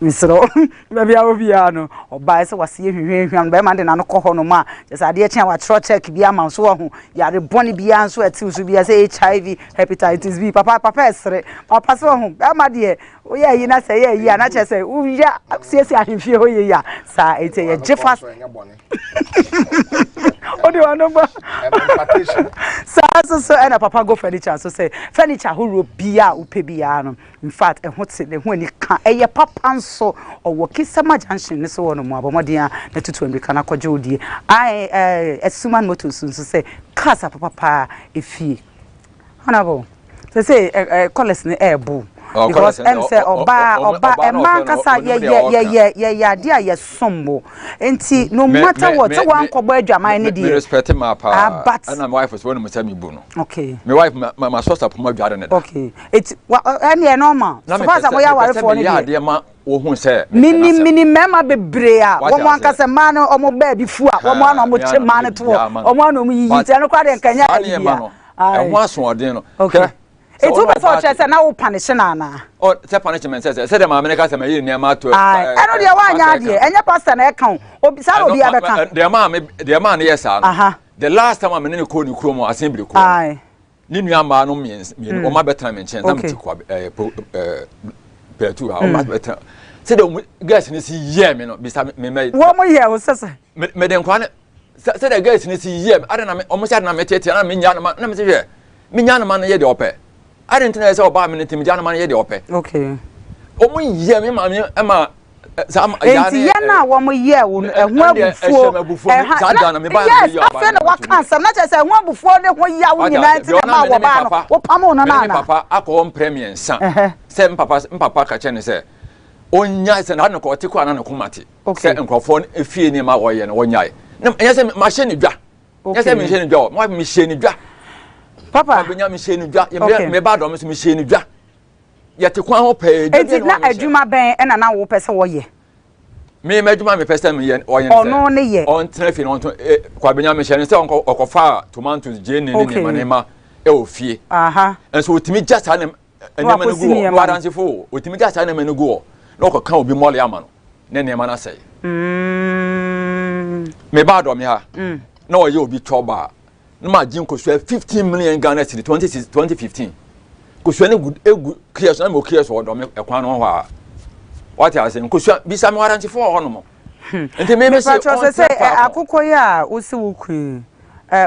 misro be bia obi a no oba se wase hwehwehwan be ma de na no ko ho no ma je sa de chen wa tro check bia ma so ho yare bone bia so ati so bia se HIV hepatitis B papa esre papa so ho be ma de o ye yi na se ye yi na che se u ya siesi ahemfie ho ye ya sa ete ye jefas odi wano ba so and papa go furniture so say furniture ho bia upe bia no in fact e ho te ne ho ani ka eye papa nso owo Kisama junction ne so wono mu abomodin na tutu America na kwaje odie ai Esuman Motors so say casa papa efi honorable so say collect ne airbo because em say oba man kasa ye dia ye sombo enti no matter what so wan kobo adwaman ne me respect my pa and my wife was when me say me bu no okay my wife my sister poma dware ne da okay it any normal so far as ya ware for ne dia ma wo hu say mini mema bebre a wo mo ankasa man o mo ba bi fu a wo mo na mo che man to o mo na mo yi te no kwa de nkanya ya e ho aso odin no okay it's over for chess and now punish na oh say punishment say the ma America say me near ma to I know the one ya de enya pastor na e kan obi sa obi abeka the man yes ah the last time me ne ko ni kuro mo assembly ko ni nua ma no means o ma betra me nchen na me ti kwa petu ha o ma betra say the guys ni si ye me no bisa me wo mo ye wo sese me den kwa ne say the guys ni si ye ade na me o mo say na me tete na me nya na me say me nya na ma no ye de ope I didn't know say oba me ntim jana man ye de ope okay omo ye me ma me ma enti ya na wo mo ye wo ehu abufuo na me ba yes afa na waka ansam na che say ehu abufuo ne ho ya wo nyina enti na ma wo ba no wo pamo no na papa akọ premier san say papa ka che ne say onya say na ko te ko na ko mate say nkrofo efie ni ma wo ye no wonya na say machine dwa yes say machine dwa mo machine dwa papa benya machine dwa ye me ba do me machine dwa ye te kwa ho pe enti na adwuma ben e na wo pese wo ye me adwuma me pese me ye o ye ono ne ye on trafi no kwa benya machine say okofa tomatoes jeni ni manema e ofie aha enso otimi just ha ne enema no go waranse fo otimi just ha ne no go no ko kan obi mole ama no ne nema na sei me ba do me ha na o ye obi choba na ma jin ko 15 million Ghana cedi 2015 ko so ne egu creation na mo creation o do me ekwan no ho a what I say ko so bi sa me waranse fo ho no mo enti me say akukọ ya o si wo ku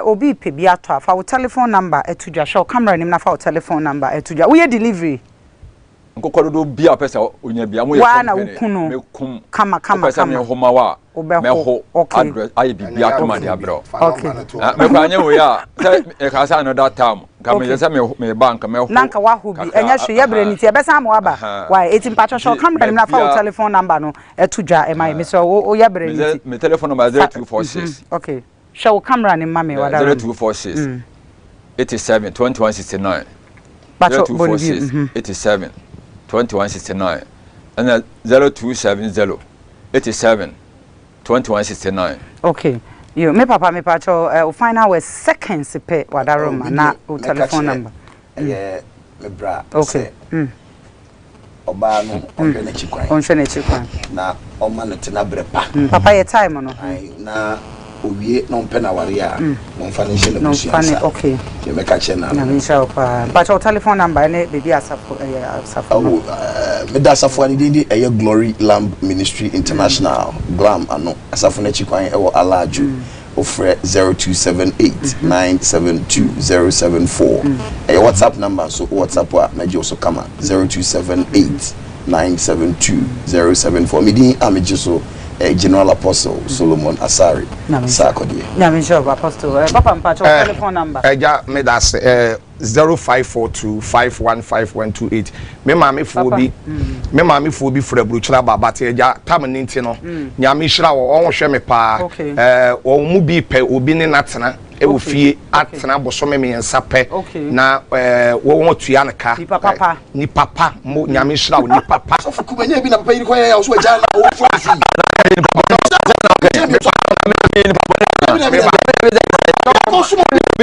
obi pe bi ato afa wo telephone number etudwa show camera nim na fa wo telephone number etudwa wo ye delivery nkokoro do bia pesa onya bia mo ye wana ukunu me kum kama pesa me homa wa me ho address ayi bibia to ma dia bro okay me kwanye wo ya say e ka say another time ka me say me bank me ho nanka wa ho bi enya hwe ye bre ni ti e besa ma waba why etim patcho show camera nim na fa wo telephone number no etudwa e mai me so wo ye bre ni me telephone number 0246 okay show camera nim ma me wada 0246 87 2169 patcho 0246 87 2169 and 0270 87 2169. Okay. You me papa me pacho final was seconds pe wadaroma na telephone number. Yeah, me bra. Okay. Oba no onhwe na chikwan. Na oma no tena brepa. Papa your time no. Na owie no mpena ware a no financial negotiation. Okay. You make a chena. Na me sha pa. But your telephone number ne baby asafo me da asafo ani dey Glory Lamb Ministry International Glam ano asafo na chikwan e wo alaju ofre 0278972074 WhatsApp number so WhatsApp wa na je so kama 0278972074 midi ameje so General Apostle Solomon Asari Sakodi. Nyame sure Apostle papa mpacho telephone number eja me da 0542515128 me maame fo bi fra bruchira baba te eja tam ninti no nyame hira wo hwe me pa wo mu bi pe obi ne natena e wo fie atena bosome me yensa pe na wo tuya ne ka ni papa mo nyame hira wo ni papa so fukumanya bi na papa yiri ko ya so eja na wo fo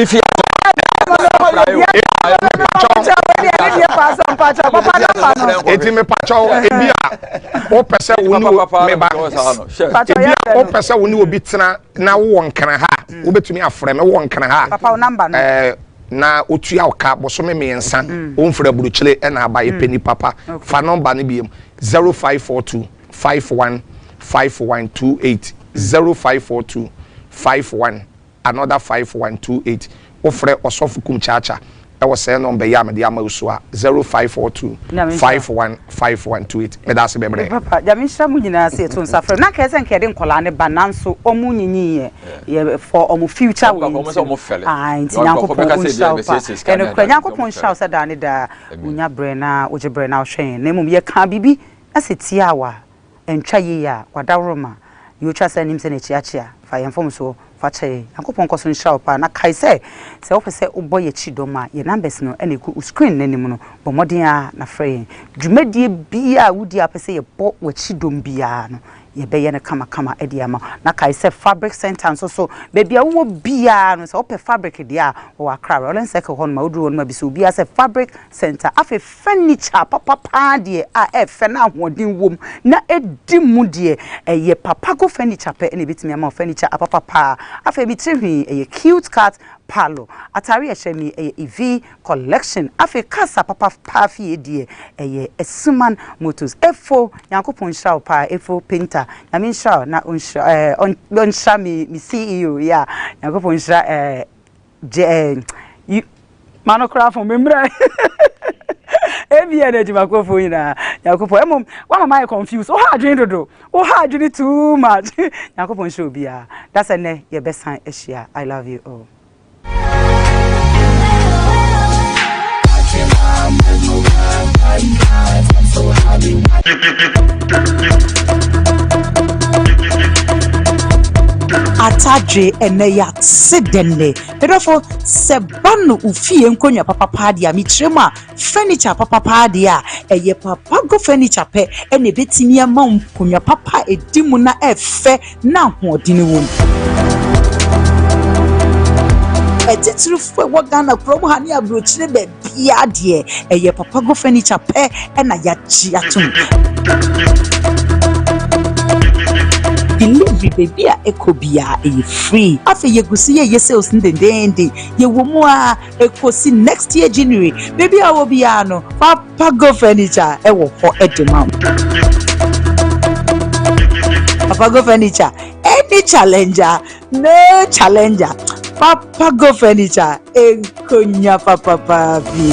fi eti me pacho ebia o pese woni me ba ebia o pese woni obi tena na wo nkran ha wo betumi afre me wo nkran ha papa number no na otua oka bosome me yensa o mfra buruchile e na abaye peni papa fa number ne biem 0542 5128 0542 another 5128 ofre osofukum chacha e wo say number ya me dia ma usua 0542 5128 me da se bebre papa jamisha mu nyina se to nsafre na kese nkede nkola ne bananso omu nyinyi ye for omu future we nti yankopon ene kwa yankopon shaw se da ne da unya bre na oje bre na hwen na mum ye ka bibi asetia wa entwa ye ya wadaroma yo twa se nim se na chiachia fa yemfom so fa che yankopon koso nshaw pa na kai se wo pese oboye chidoma ye numbers no ene ku screen nanim no bomodin a na frɛ dwumadie bia wudi apese ye bo wa chidom bia no ye be ye na kama ediama na kai se fabric center so baby wo bia no se ope fabric dia wo akra rolen se ko hon ma oduru no ma biso bia se fabric center afi furniture papa de a fe na hodin wom na edi mu de ye papa go furniture pe na bitimi ama furniture papa afi bi trihwi ye cute cat palo atari ehemi EV collection afi kasa papa fie die Esuman Motors efo yankopon shaw pa efo painter na min shaw na on sha mi CEO ya yankopon sha manocraft from memra ebi energy makofo ina Yakopo emom wa mama I confused oh ha adwene dodo oh ha adwene too much Yakopo show bia that's ene ye besan ehia I love you all Atadre eneya sedenne pedofo sebanu ufie nkonya papa padia mitrema furniture papa padia eye papa go furniture pe ene betimi ama nkonya papa edimu na efe na hodini wom etitrufu we Ghana promo hani abrochire be bia de eye papa go furniture pe ena ya chi atum delivery baby a ekobia e free afa yegusi ye sales ndendende ye womu a ekosi next year January baby a wo bia no papa go furniture e wo ho edema papa go furniture any challenger no challenger papa go furniture enkonya papa papi